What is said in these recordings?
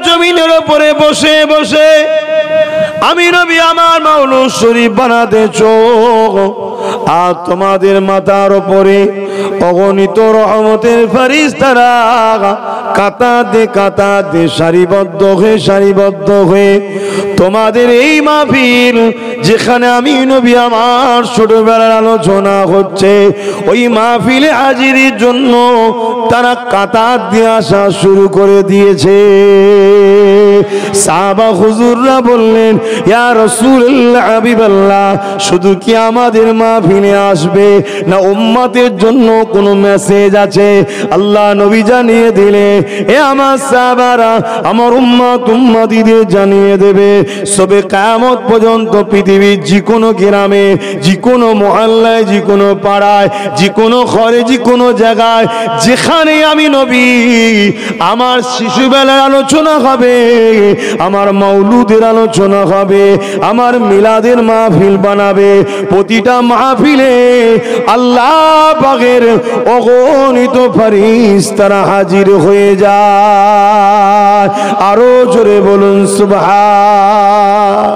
জমিনের উপরে বসে বসে আমি নবী আমার মাওলুদ শরীফ বানাতেছ, আর তোমাদের মাথার উপরে অগণিত রহমতের ফেরেশতারা কাতারে সারিবদ্ধ হয়ে তোমাদের এই মাহফিল যেখানে আমি নবী আমার ছোটবেলার আলোচনা হচ্ছে ওই মাহফিলে হাজিরির জন্য তারা কাতার দিয়ে আসা শুরু করে দিয়েছে। সাহাবা হুজুররা বললেন, ইয়া রাসূলুল্লাহ, হাবিবাল্লাহ, শুধু কি আমাদের মাহফিলে আসবে না উম্মতের জন্য কোনো মেসেজ আছে? আল্লাহ নবী জানিয়ে দিলে, এ আমার সাহাবারা আমার উম্মতিদের জানিয়ে দেবে, সবে কিয়ামত পর্যন্ত পৃথিবীর যে কোনো গ্রামে, যে কোনো মহল্লায়, যে কোনো পাড়ায়, যে কোনো ঘরে, যে কোনো জায়গায় যেখানে আমি নবী আমার শিশুবেলার আলোচনা হবে, আমার মাওলুদের আলোচনা হবে, আমার মিলাদের মাহফিল বানাবে, প্রতিটা মাহফিলে আল্লাহ পাকের অগণিত ফেরেশতারা হাজির হয়ে যায়। আরো জোরে বলুন সুবহান।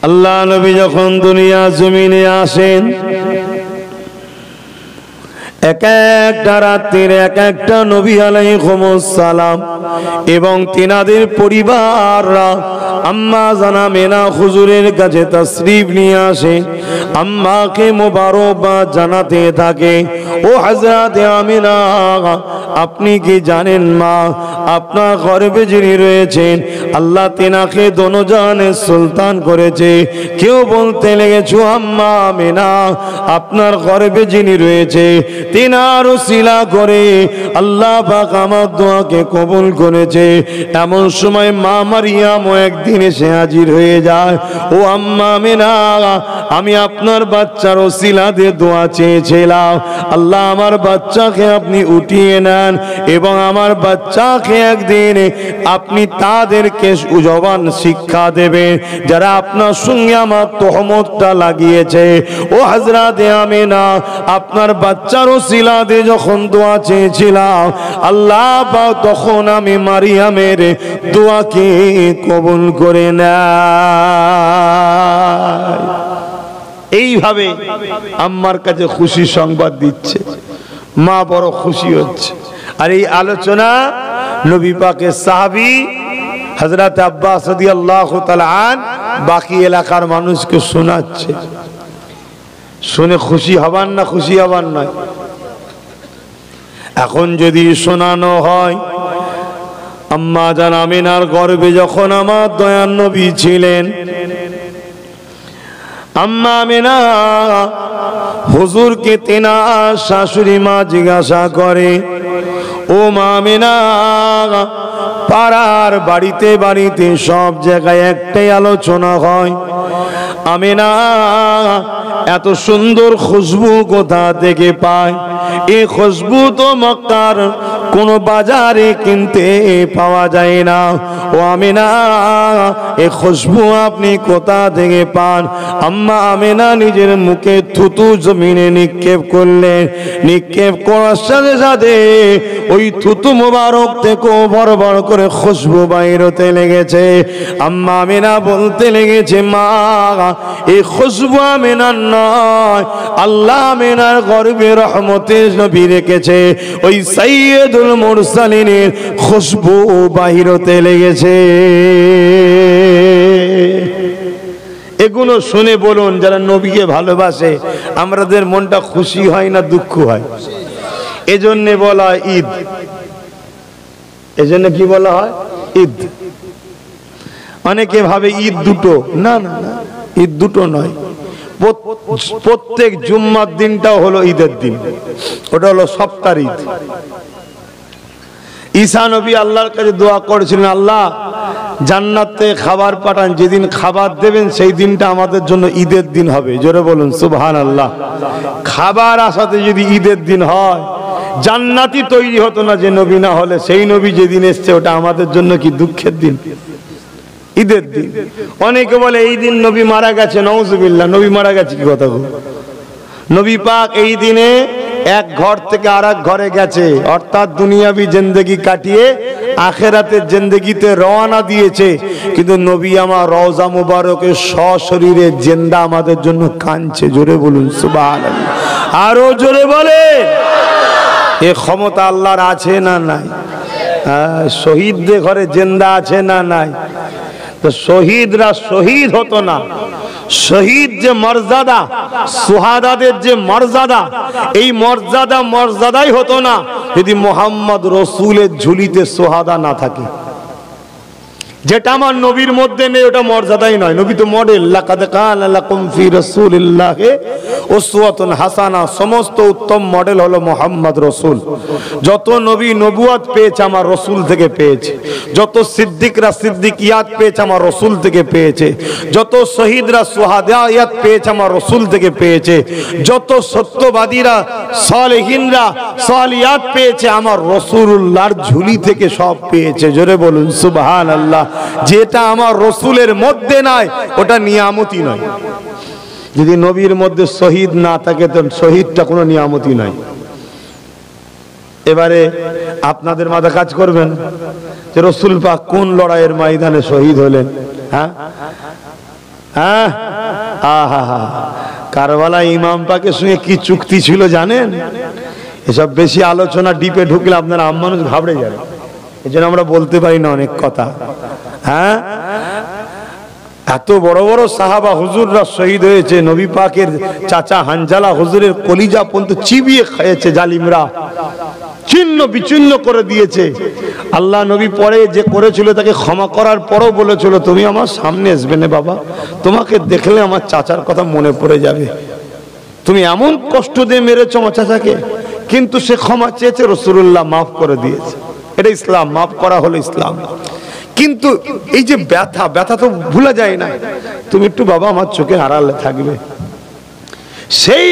আল্লাহ নবী যখন দুনিয়া জমিনে আসেন, এক একটা রাত্রির এক একটা নবী আলাইহিস সালাম এবং তিনাদের পরিবাররা আম্মা জানা মেনা হুজুরের কাছে তাশরীফ নিয়ে আসে, আম্মাকে মোবারকবাদ জানাতে থাকে, ও হযরত আমিনা, আপনি কি জানেন মা, আপনার গর্ভে যিনি রয়েছেন আল্লাহ তিনাকে দোনোজানের সুলতান করেছে। কেউ বলতে লেগেছো, আম্মা আমিনা, আপনার গর্ভে যিনি রয়েছে তিনার উসিলা করে আল্লাহ পাক আমার দোয়াকে কবুল করেছে। এমন সময় মা মারিয়ামও একদিন এসে হাজির হয়ে যায়, ও আম্মা আমিনা, আমি আপনার বাচ্চার উসিলা দিয়ে দোয়া চেয়েছিলাম, আল্লাহ আমার বাচ্চাকে আপনি উঠিয়ে নেন এবং আমার বাচ্চাকে একদিন আপনি তাদেরকে জবান শিক্ষা দেবেন যারা আপনার সঙ্গে আমার তহমতটা লাগিয়েছে। ও হযরত আমিনা, আপনার বাচ্চার উসিলা দিয়ে যখন দোয়া চেয়েছিলাম আল্লাহ পাক তখন আমি মারিয়ামের দোয়াকে কবুল করে নেয়। এইভাবে আম্মার কাছে খুশি সংবাদ দিচ্ছে, মা বড় খুশি হচ্ছে। আর এই আলোচনা নবী পাকের সাহাবী হযরত আব্বাস রাদিয়াল্লাহু তাআলা আন বাকি এলাকার মানুষকে শোনাচ্ছে। শুনে খুশি হবার না, খুশি হবার নয়। এখন যদি শোনানো হয়, আম্মা জান আমিনার গর্ভে যখন আমার দয়ার নবী ছিলেন, আম্মা আমিনা হুজুরকে তেনার শাশুড়ি মা জিজ্ঞাসা করে, ও মা আমিনা, পাড়ার বাড়িতে বাড়িতে সব জায়গায় একটাই আলোচনা হয়, আমিনা এত সুন্দর খুশবু কোথা থেকে পায়? এই খুশবু তো মক্কার কোন বাজারে কিনতে পাওয়া যায় না। ও আমিনা, এই খুশবু আপনি কোথা থেকে পান? আম্মা আমিনা নিজের মুখে থুতু জমিনে নিক্ষেপ করলেন। নিক্ষেপ করার সাথে সাথে ওই থুতু মোবারক থেকে বড় বড় করে খুশবু বাইর হতে লেগেছে। আম্মা আমিনা বলতে লেগেছে, মা, এই খুশবু আমিনার নয়, আল্লাহ আমিনার গর্ভে রহমতের নবী রেখেছে, ওই সাইয়্যিদুল মুরসালিনের খুশবু বাহির হতে লেগেছে। এগুলো শুনে বলুন, যারা নবীকে ভালোবাসে আমাদের মনটা খুশি হয় না দুঃখ হয়? এজন্য বলা হয় ঈদ। এজন্য কি বলা হয়? ঈদ। অনেকে ভাবে ঈদ দুটো, না না না, ঈদ দুটো নয়। প্রত্যেক জুম্মার দিনটাও হলো ঈদের দিন, ওটা হলো সপ্তাহের ঈদ। ঈসা নবী আল্লাহর কাছে দোয়া করেছিলেন, আল্লাহ জান্নাতে খাবার পাঠান, যেদিন খাবার দেবেন সেই দিনটা আমাদের জন্য ঈদের দিন হবে। জোরে বলুন সুবহানাল্লাহ। খাবার আসাতে যদি ঈদের দিন হয়, জান্নাতই তৈরি হতো না যে নবী না হলে। সেই নবী যেদিন এসছে ওটা আমাদের জন্য কি দুঃখের দিন? ঈদের দিন। অনেকে বলে এই দিন নবী মারা গেছে, নাউজুবিল্লাহ। নবী মারা গেছে কি কথা? নবী পাক এই দিনে এক ঘর থেকে আরেক ঘরে গেছে, অর্থাৎ দুনিয়াবি জিন্দেগি কাটিয়ে আখেরাতের জিন্দেগিতে রওনা দিয়েছে। কিন্তু নবী আমার রওজা মুবারকে সশরীরে জিন্দা আমাদের জন্য কাঁদছে। জোরে বলুন সুবহানাল্লাহ, আরো জোরে বলে। এ ক্ষমতা আল্লাহর আছে না নাই? শহীদদের ঘরে জিন্দা আছে না নাই? তো শহীদরা শহীদ হতো না, শহীদ যে মর্যাদা, সুহাদাদের যে মর্যাদা, এই মর্যাদাই হতো না যদি মুহাম্মদ রসুলের ঝুলিতে সুহাদা না থাকে। যেটা আমার নবীর মধ্যে নেই ওটা মর্যাদাই নয়। নবী তো মডেল, লাকাদ কানা লাকুম ফি রাসূলিল্লাহি উসওয়াতুন হাসানা, সমস্ত উত্তম মডেল হলো মুহাম্মদ রসুল। যত নবী নবুয়ত পেয়েছে আমার রসুল থেকে পেয়েছে, যত সিদ্দিকরা সিদ্দিকিয়াত পেয়েছে আমার রসুল থেকে পেয়েছে, যত শহীদরা সুহাদায়াত পেয়েছে আমার রসুল থেকে পেয়েছে, যত সত্যবাদীরা সালেহিনরা সালিয়াত পেয়েছে আমার রাসূলুল্লাহর ঝুলি থেকে সব পেয়েছে। জোরে বলুন সুবহানাল্লাহ। যেটা আমার রসুলের মধ্যে নাই ওটা নিয়ামতই নয়। যদি নবীর মধ্যে শহীদ না থাকে তো শহীদটা কোনো নিয়ামতই নয়। এবারে আপনাদের মাথা কাজ করবেন যে রসুল পাক কোন লড়াইয়ের ময়দানে শহীদ হলেন? হ্যাঁ হ্যাঁ, আহা, কারবালা ইমাম পাকের সঙ্গে কি চুক্তি ছিল জানেন? এসব বেশি আলোচনা ডিপে ঢুকলে আপনারা মানুষ ঘাবড়ে যাবে, এই জন্য আমরা বলতে পারি না অনেক কথা। হ্যাঁ, এত বড় বড় সাহাবা হুজুররা শহীদ হয়েছে, নবী পাকের চাচা হানজালা হুজুরের কলিজা পর্যন্ত চিবিয়ে খেয়েছে জালিমরা, ছিন্ন বিচ্ছিন্ন করে দিয়েছে। আল্লাহ নবী পরে যে করেছিল তাকে ক্ষমা করার পরও বলেছিল তুমি আমার সামনে আসবে না বাবা, তোমাকে দেখলে আমার চাচার কথা মনে পড়ে যাবে, তুমি এমন কষ্ট দিয়ে মেরেছ আমার চাচাকে। কিন্তু সে ক্ষমা চেয়েছে, রাসূলুল্লাহ মাফ করে দিয়েছে। এটা ইসলাম, মাফ করা হলো ইসলাম। কিন্তু এই যে ব্যথা তো ভুলা যায় না। তুমি একটু বাবা আমার চোখে আড়ালে থাকবে, সেই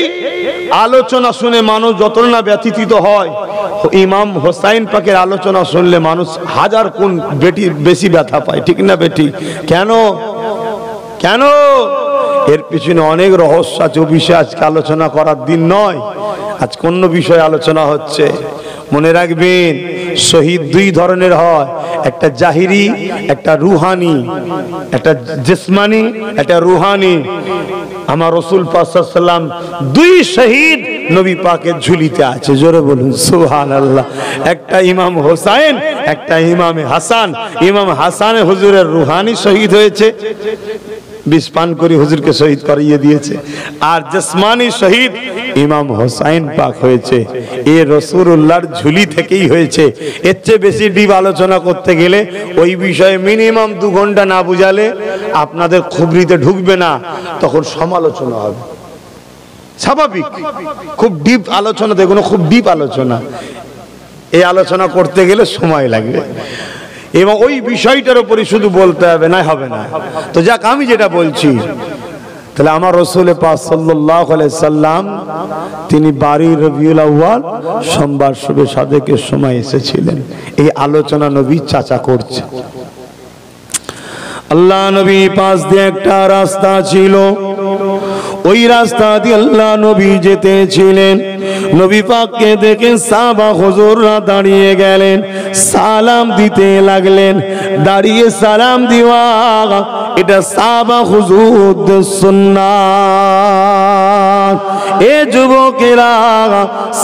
আলোচনা শুনে মানুষ যত না ব্যথিত হয়, ইমাম হোসাইন পাকের আলোচনা শুনলে মানুষ হাজার গুণ বেশি ব্যথা পায়। ঠিক না বেটি? কেন কেন? এর পিছনে অনেক রহস্য আছে, ও বিষয়ে আজকে আলোচনা করার দিন নয়। আজ কোন বিষয়ে আলোচনা হচ্ছে মনে রাখবেন, শহীদ দুই ধরনের হয়, একটা জাহিরি, একটা রুহানি, একটা জিসমানি, একটা রুহানি। আমার রাসূল পাক সাল্লাল্লাহু আলাইহি ওয়াসাল্লাম দুই শহীদ নবী পাকের ঝুলিতে আছে। জোরে বলুন সুবহানাল্লাহ। একটা ইমাম হোসেন, একটা ইমাম হাসান। ইমাম হাসান হুজুরের রুহানি শহীদ হয়েছে, বিষ পান করে হুজুরকে শহীদ করিয়ে দিয়েছে। আর জিসমানি শহীদ ইমাম হোসেন পাক হয়েছে, এ রাসূলুল্লাহর ঝুলি থেকেই হয়েছে। এর চেয়ে বেশি ডিপ আলোচনা করতে গেলে ওই বিষয়ে মিনিমাম 2 ঘন্টা না বুঝালে আপনাদের খুবরিতে ঢুকবে না, তখন সমালোচনা হবে। স্বাভাবিক, খুব ডিপ আলোচনা, দেখুন খুব ডিপ আলোচনা, এই আলোচনা করতে গেলে সময় লাগবে এবং ওই বিষয়টার উপরই শুধু বলতে হবে, না হবে না। তো যাক, আমি যেটা বলছি, তাহলে আমার রাসূল পাক সাল্লাল্লাহু আলাইহি সাল্লাম তিনি 12 রবিউল আউয়াল সোমবার শুভে সাদেকের সময় এসেছিলেন। এই আলোচনা নবী চাচা করছে। আল্লাহ নবী পাশ দিয়ে একটা রাস্তা ছিল, ওই রাস্তা দিয়ে আল্লাহ নবী যেতেছিলেন। নবী পাককে দেখে সাহাবা হুজুররা দাঁড়িয়ে গেলেন, সালাম দিতে লাগলেন। দাঁড়িয়ে সালাম দেওয়া এটা সাহাবা হুজুরদের সুন্নাত। এ যুবকেরা,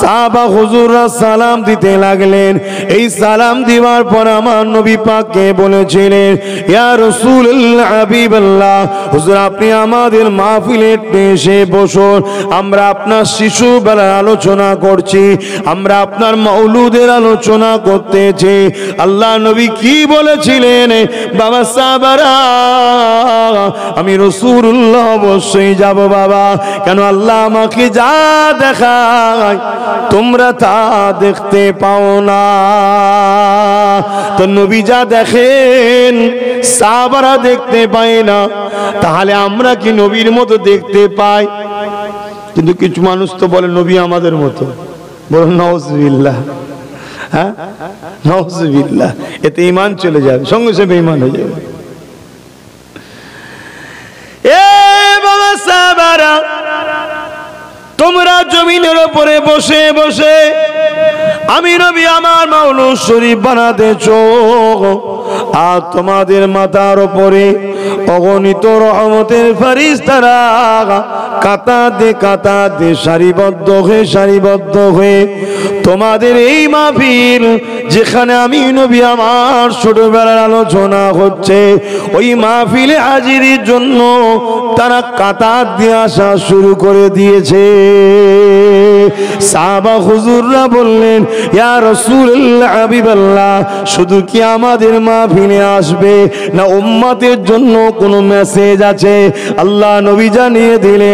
সাহাবা হুজুররা সালাম দিতে লাগলেন। এই সালাম দেওয়ার পর আমার নবী পাককে বলেছিলেন, ইয়া রাসূলুল্লাহ হাবিবাল্লাহ, হুজুর আপনি আমাদের মাহফিলে এসে বসুন, আমরা আপনার শিশুবেলার আলোচনা করছি, আমরা আপনার মাউলুদের আলোচনা করতেছি। আল্লাহ নবী কি বলেছিলেন? বাবা সাহাবারা, আমি রাসূলুল্লাহ অবশ্যই যাব বাবা, কেন আল্লাহ আমাকে যা দেখায় তোমরা তা দেখতে পাও না। তো নবী যা দেখেন সাহাবারা দেখতে পায় না, তাহলে আমরা কি নবীর মতো দেখতে পাই? কিন্তু কিছু মানুষ তো বলে নবী আমাদের মতো, বলুন নাউজুবিল্লাহ। হ্যাঁ, নাউজুবিল্লাহ। এতে ঈমান চলে যাবে, সঙ্গে সঙ্গে ঈমান হয়ে যাবে। এ বাবা সাহাবারা, তোমরা জমিনের উপরে বসে বসে আমি নবী আমার মাওলুদ শরীফ বানাতেছো, আর তোমাদের মাথার উপরে অগণিত রহমতের ফেরেশতারা কাতাতে সারিবদ্ধ হয়ে তোমাদের এই মাহফিল যেখানে আমি নবী আমার ছোটবেলার আলোচনা হচ্ছে ওই মাহফিলে হাজিরির জন্য তারা কাতার দিয়ে আসা শুরু করে দিয়েছে। সাহাবা হুজুররা বললেন, ইয়া রাসূলুল্লাহ হাবিবাল্লাহ, শুধু কি আমাদের মাহফিলে আসবে না উম্মতের জন্য কোনো মেসেজ আছে? আল্লাহ নবী জানিয়ে দিলে,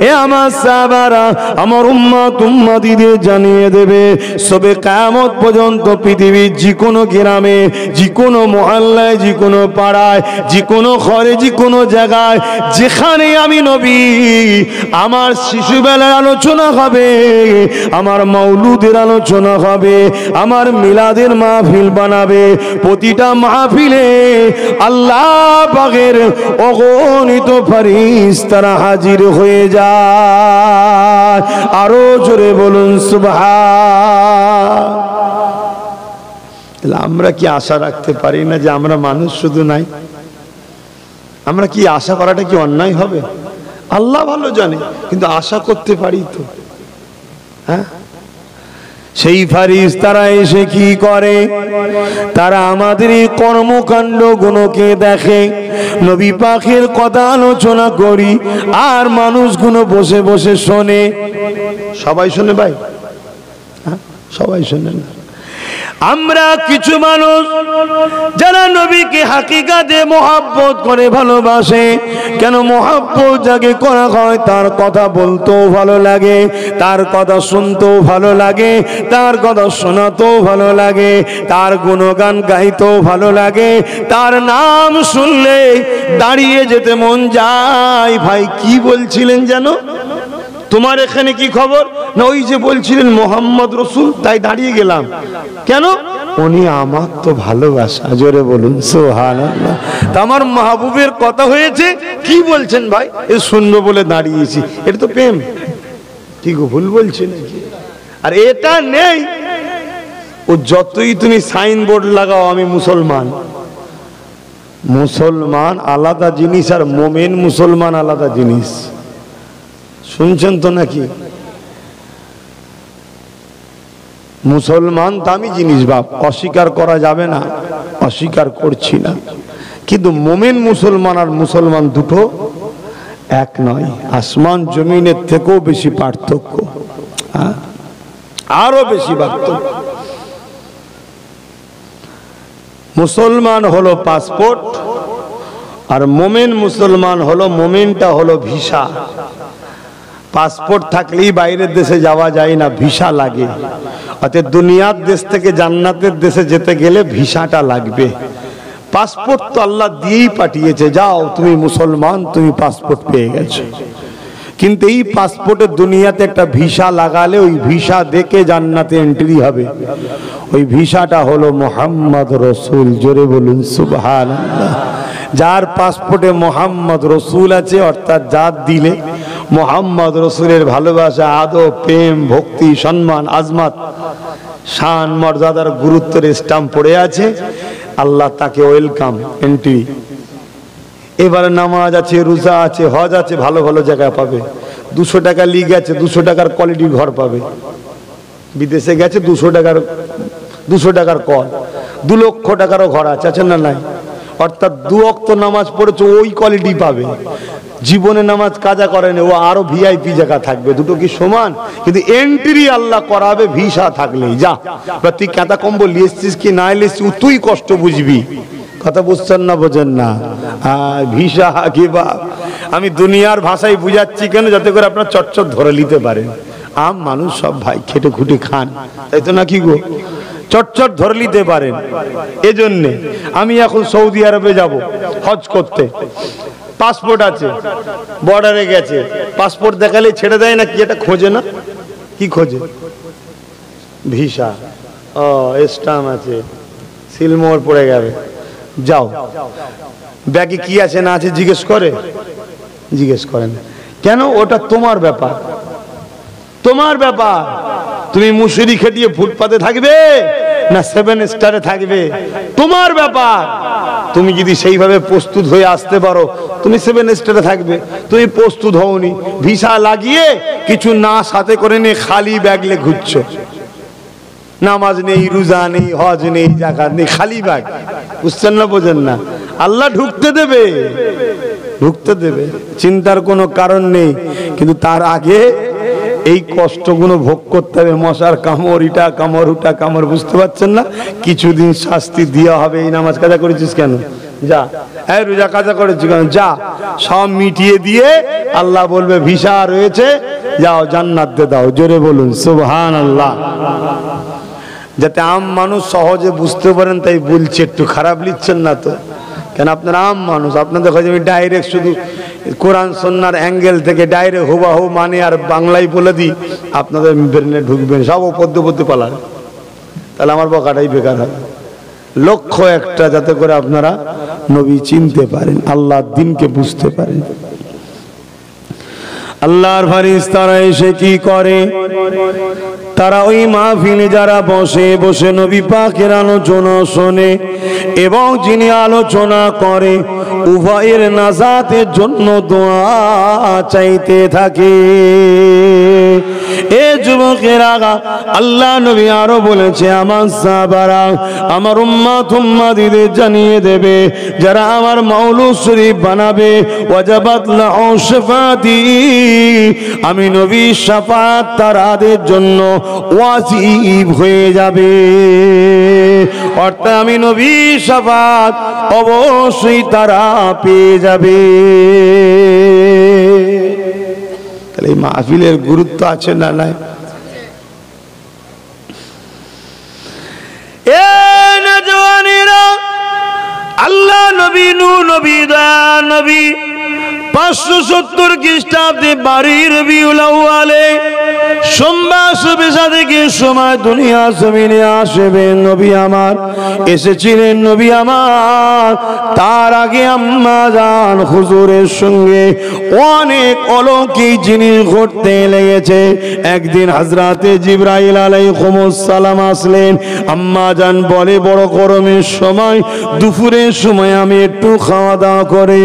এ আমার সাহাবারা আমার উম্মতিদের জানিয়ে দেবে, সবে কিয়ামত পর্যন্ত পৃথিবীর যে কোনো গ্রামে, যে কোনো মহল্লায়, যে কোনো পাড়ায়, যে কোনো ঘরে, যে কোনো জায়গায় যেখানে আমি নবী আমার শিশুবেলার আলোচনা হবে, আমার মাওলুদের আলোচনা হবে, আমার মিলাদের মাহফিল বানাবে, প্রতিটা মাহফিলে আল্লাহ পাকের অগণিত ফেরেশতারা হাজির হয়ে যায়। আরো জোরে বলুন সুবহান। তাহলে আমরা কি আশা রাখতে পারি না যে আমরা মানুষ শুধু নাই? আমরা কি আশা করাটা কি অন্যায় হবে? আল্লাহ ভালো জানে, কিন্তু আশা করতে পারি তো। হ্যাঁ, সেই ফেরেশতারা এসে কি করে? তারা আমাদের এই কর্মকাণ্ড গুলোকে দেখে, নবী পাকের কথা আলোচনা করি আর মানুষগুলো বসে বসে শোনে। সবাই শোনে ভাই? হ্যাঁ, সবাই শোনে না। আমরা কিছু মানুষ যারা নবীকে হাকিকাতে মহব্বত করে ভালোবাসে। কেন মহব্বত যাকে করা হয় তার কথা বলতেও ভালো লাগে, তার কথা শুনতেও ভালো লাগে, তার কথা শোনাতেও ভালো লাগে, তার গুণগান গাইতেও ভালো লাগে, তার নাম শুনলে দাঁড়িয়ে যেতে মন যায়। ভাই কি বলছিলেন যেন? তোমার এখানে কি খবর? না ওই যে বলছিলেন মোহাম্মদ রসুল, তাই দাঁড়িয়ে গেলাম। কেন? উনি আমার তো ভালোবাসা। জোরে বলুন সুবহানাল্লাহ। তা আমার মাহবুবের কথা হয়েছে, কি বলছেন ভাই? এ শুনবো বলে দাঁড়িয়েছি। এটা তো প্রেম। কি গো, ভুল বলছি নাকি? আর এটা নেই, ও যতই তুমি সাইনবোর্ড লাগাও আমি মুসলমান, মুসলমান আলাদা জিনিস আর মোমেন মুসলমান আলাদা জিনিস। শুনছেন তো নাকি? মুসলমান দামি জিনিস বাপ, অস্বীকার করা যাবে না, অস্বীকার করছি না, কিন্তু মোমেন মুসলমান আর মুসলমান দুটো এক নয়। আসমান জমিনের থেকেও বেশি পার্থক্য, আরো বেশি পার্থক্য। মুসলমান হলো পাসপোর্ট আর মোমেন মুসলমান হলো, মোমেনটা হলো ভিসা। পাসপোর্ট থাকলেই বাইরের দেশে যাওয়া যায় না, ভিসা লাগে। অর্থাৎ দুনিয়ার দেশ থেকে জান্নাতের দেশে যেতে গেলে ভিসাটা লাগবে। পাসপোর্ট তো আল্লাহ দিয়েই পাঠিয়েছে, যাও তুমি মুসলমান, তুমি পাসপোর্ট পেয়ে গেছো। কিন্তু এই পাসপোর্টের দুনিয়াতে একটা ভিসা লাগালে ওই ভিসা দেখে জান্নাতে এন্ট্রি হবে। ওই ভিসাটা হলো মোহাম্মদ রসুল। জোরে বলুন সুবহানাল্লাহ। যার পাসপোর্টে মোহাম্মদ রসুল আছে, অর্থাৎ যার দিলে মোহাম্মদ রসুলের ভালোবাসা, আদব, প্রেম, ভক্তি, সম্মান, আজমত, শান, মর্যাদার গুরুত্বের স্ট্যাম্প পড়ে আছে, আল্লাহ তাকে ওয়েলকাম, এন্ট্রি। এবারে নামাজ আছে, রোজা আছে, হজ আছে, ভালো ভালো জায়গা পাবে। 200 টাকা লিগ আছে, 200 টাকার কোয়ালিটির ঘর পাবে। বিদেশে গেছে 200 টাকার কল, 2 লক্ষ টাকারও ঘর আছে, আছে না নাই? অর্থাৎ 2 ওয়াক্ত নামাজ পড়েছে, ওই কোয়ালিটি পাবে। জীবনে নামাজ কাজা করেনি, ও আরো ভিআইপি জায়গা থাকবে। দুটো কি সমান? কিন্তু এন্ট্রি আল্লাহ করাবে ভিসা থাকলেই। যা তুই কাঁথা কম্বল নিয়ে এসছিস কি না এসছিস, তুই কষ্ট বুঝবি। কথা বুঝছেন না? বোঝেন না? ভিসা কি বা আমি দুনিয়ার ভাষায় বুঝাচ্ছি কেন, যাতে করে আপনার চটচট ধরে নিতে পারেন। আম মানুষ সব ভাই খেটে খুটে খান, তাই তো নাকি গো? চটচট ধরে নিতে পারেন। এজন্যে আমি এখন সৌদি আরবে যাব হজ করতে, পাসপোর্ট আছে, বর্ডারে গেছে, পাসপোর্ট দেখালে ছেড়ে দেয় না, কি এটা খোঁজে না? কি খোঁজে? ভিসা। ও স্ট্যাম্প আছে, সিলমোহর পড়ে যাবে। যাও, ব্যাগে কি আছে না আছে জিজ্ঞেস করে? জিজ্ঞেস করেন কেন? ওটা তোমার ব্যাপার। তোমার ব্যাপার। তুমি মুসুরি খেটিয়ে ফুটপাতে থাকবে না 7 স্টারে থাকবে, তোমার ব্যাপার। তুমি যদি সেইভাবে প্রস্তুত হয়ে আসতে পারো তুমি 7 স্টারে থাকবে। তুমি প্রস্তুত হওনি, ভিসা লাগিয়ে কিছু না সাথে করে নিয়ে খালি ব্যাগ নিয়ে ঘুরছো, নামাজ নেই, রোজা নেই, হজ নেই, যাকাত নেই, খালি ব্যাগ। বুঝছেন না, বোঝেন না? আল্লাহ ঢুকতে দেবে, ঢুকতে দেবে, চিন্তার কোনো কারণ নেই। কিন্তু তার আগে এই কষ্টগুলো ভোগ করতে হবে। মশার কামড়, ইটা কামড়, উটা কামড়, বুঝতে পারছেন না? কিছুদিন শাস্তি দেওয়া হবে। এই নামাজ কাজা করেছিস কেন, যা। এই রোজা কাজা করেছিস কেন, যা। সব মিটিয়ে দিয়ে আল্লাহ বলবে ভিসা রয়েছে, যাও জান্নাতে দাও। জোরে বলুন সুবহানাল্লাহ। যাতে আম মানুষ সহজে বুঝতে পারেন তাই বলছি, একটু খারাপ লিখছেন না তো? কেন আপনারা আম মানুষ, আপনাদের কাছে আমি ডাইরেক্ট শুধু কোরআন সুন্নাহর অ্যাঙ্গেল থেকে ডাইরেক্ট হুবাহু মানে আর বাংলায় বলে দিই, আপনাদের ব্রেনে ঢুকবেন, সব পদ্য পদ্য পালার, তাহলে আমার বকাটাই বেকার হবে। লক্ষ্য একটা, যাতে করে আপনারা নবী চিনতে পারেন, আল্লাহর দ্বীনকে বুঝতে পারেন। আল্লাহর ফেরেশতারা এসে কি করে, তারা ওই মাহফিলে যারা বসে বসে নবী পাকের আলোচনা শোনে এবং যিনি আলোচনা করে উভয়ের নাজাতের জন্য দোয়া চাইতে থাকে। এ যুবকেরা, আল্লাহ নবী আরো বলেছে, আমার সাহাবারা, আমার উম্মত উম্মতিদের জানিয়ে দেবে, যারা আমার মাওলুদ শরীফ বানাবে, ওয়াজাবাত লাহু শাফাতি, আমি নবী শাফাত তাদের জন্য ওয়াজিব হয়ে যাবে। অর্থাৎ আমি নবী শাফাত অবশ্যই তারা পেয়ে যাবে। তাহলে এই মাহফিলের গুরুত্ব আছে না নাই? এ নওজওয়ানেরা, আল্লাহ নবী, নূহ নবী, দয়া নবী 570 খ্রিস্টাব্দে 12 রবিউল আউয়ালে সোমবার সুবেশা থেকে সময় দুনিয়া জমিনে আসবেন নবী আমার, এসেছিলেন নবী আমার। তার আগে আম্মা জান হুজুরের সঙ্গে অনেক অলৌকিক জিনিস ঘটতে লেগেছে। একদিন হযরতে জিবরাইল আলাইহিস সালাম আসলেন। আম্মা জান বলে, বড় গরমের সময়, দুপুরের সময় আমি একটু খাওয়া দাওয়া করে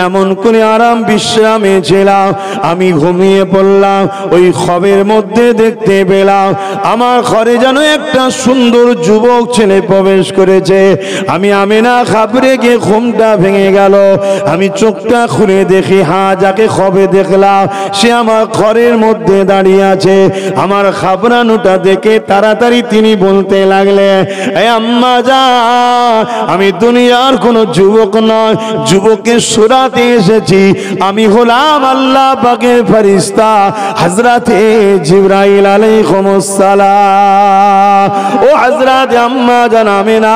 এমন করে আরাম বিশ্রামে ছিলাম, আমি ঘুমিয়ে পড়লাম। ওই খবের মধ্যে দেখতে পেলাম আমার ঘরে যেন একটা সুন্দর যুবক ছেলে প্রবেশ করেছে। আমি আমিনা ঘাবড়ে গিয়ে ঘুমটা ভেঙে গেল। আমি চোখটা খুলে দেখি, হ্যাঁ, যাকে খবে দেখলাম সে আমার ঘরের মধ্যে দাঁড়িয়ে আছে। আমার ঘাবড়ানোটা দেখে তাড়াতাড়ি তিনি বলতে লাগলেন, এ আম্মা জান, আমি দুনিয়ার কোনো যুবক নয়, যুবকের সুরাতে এসেছি। আমি হলাম আল্লাহ পাকের ফেরেশতা হযরতে জিবরাইল আলাইহিস সালাম। ও হযরতে আম্মা জান আমিনা,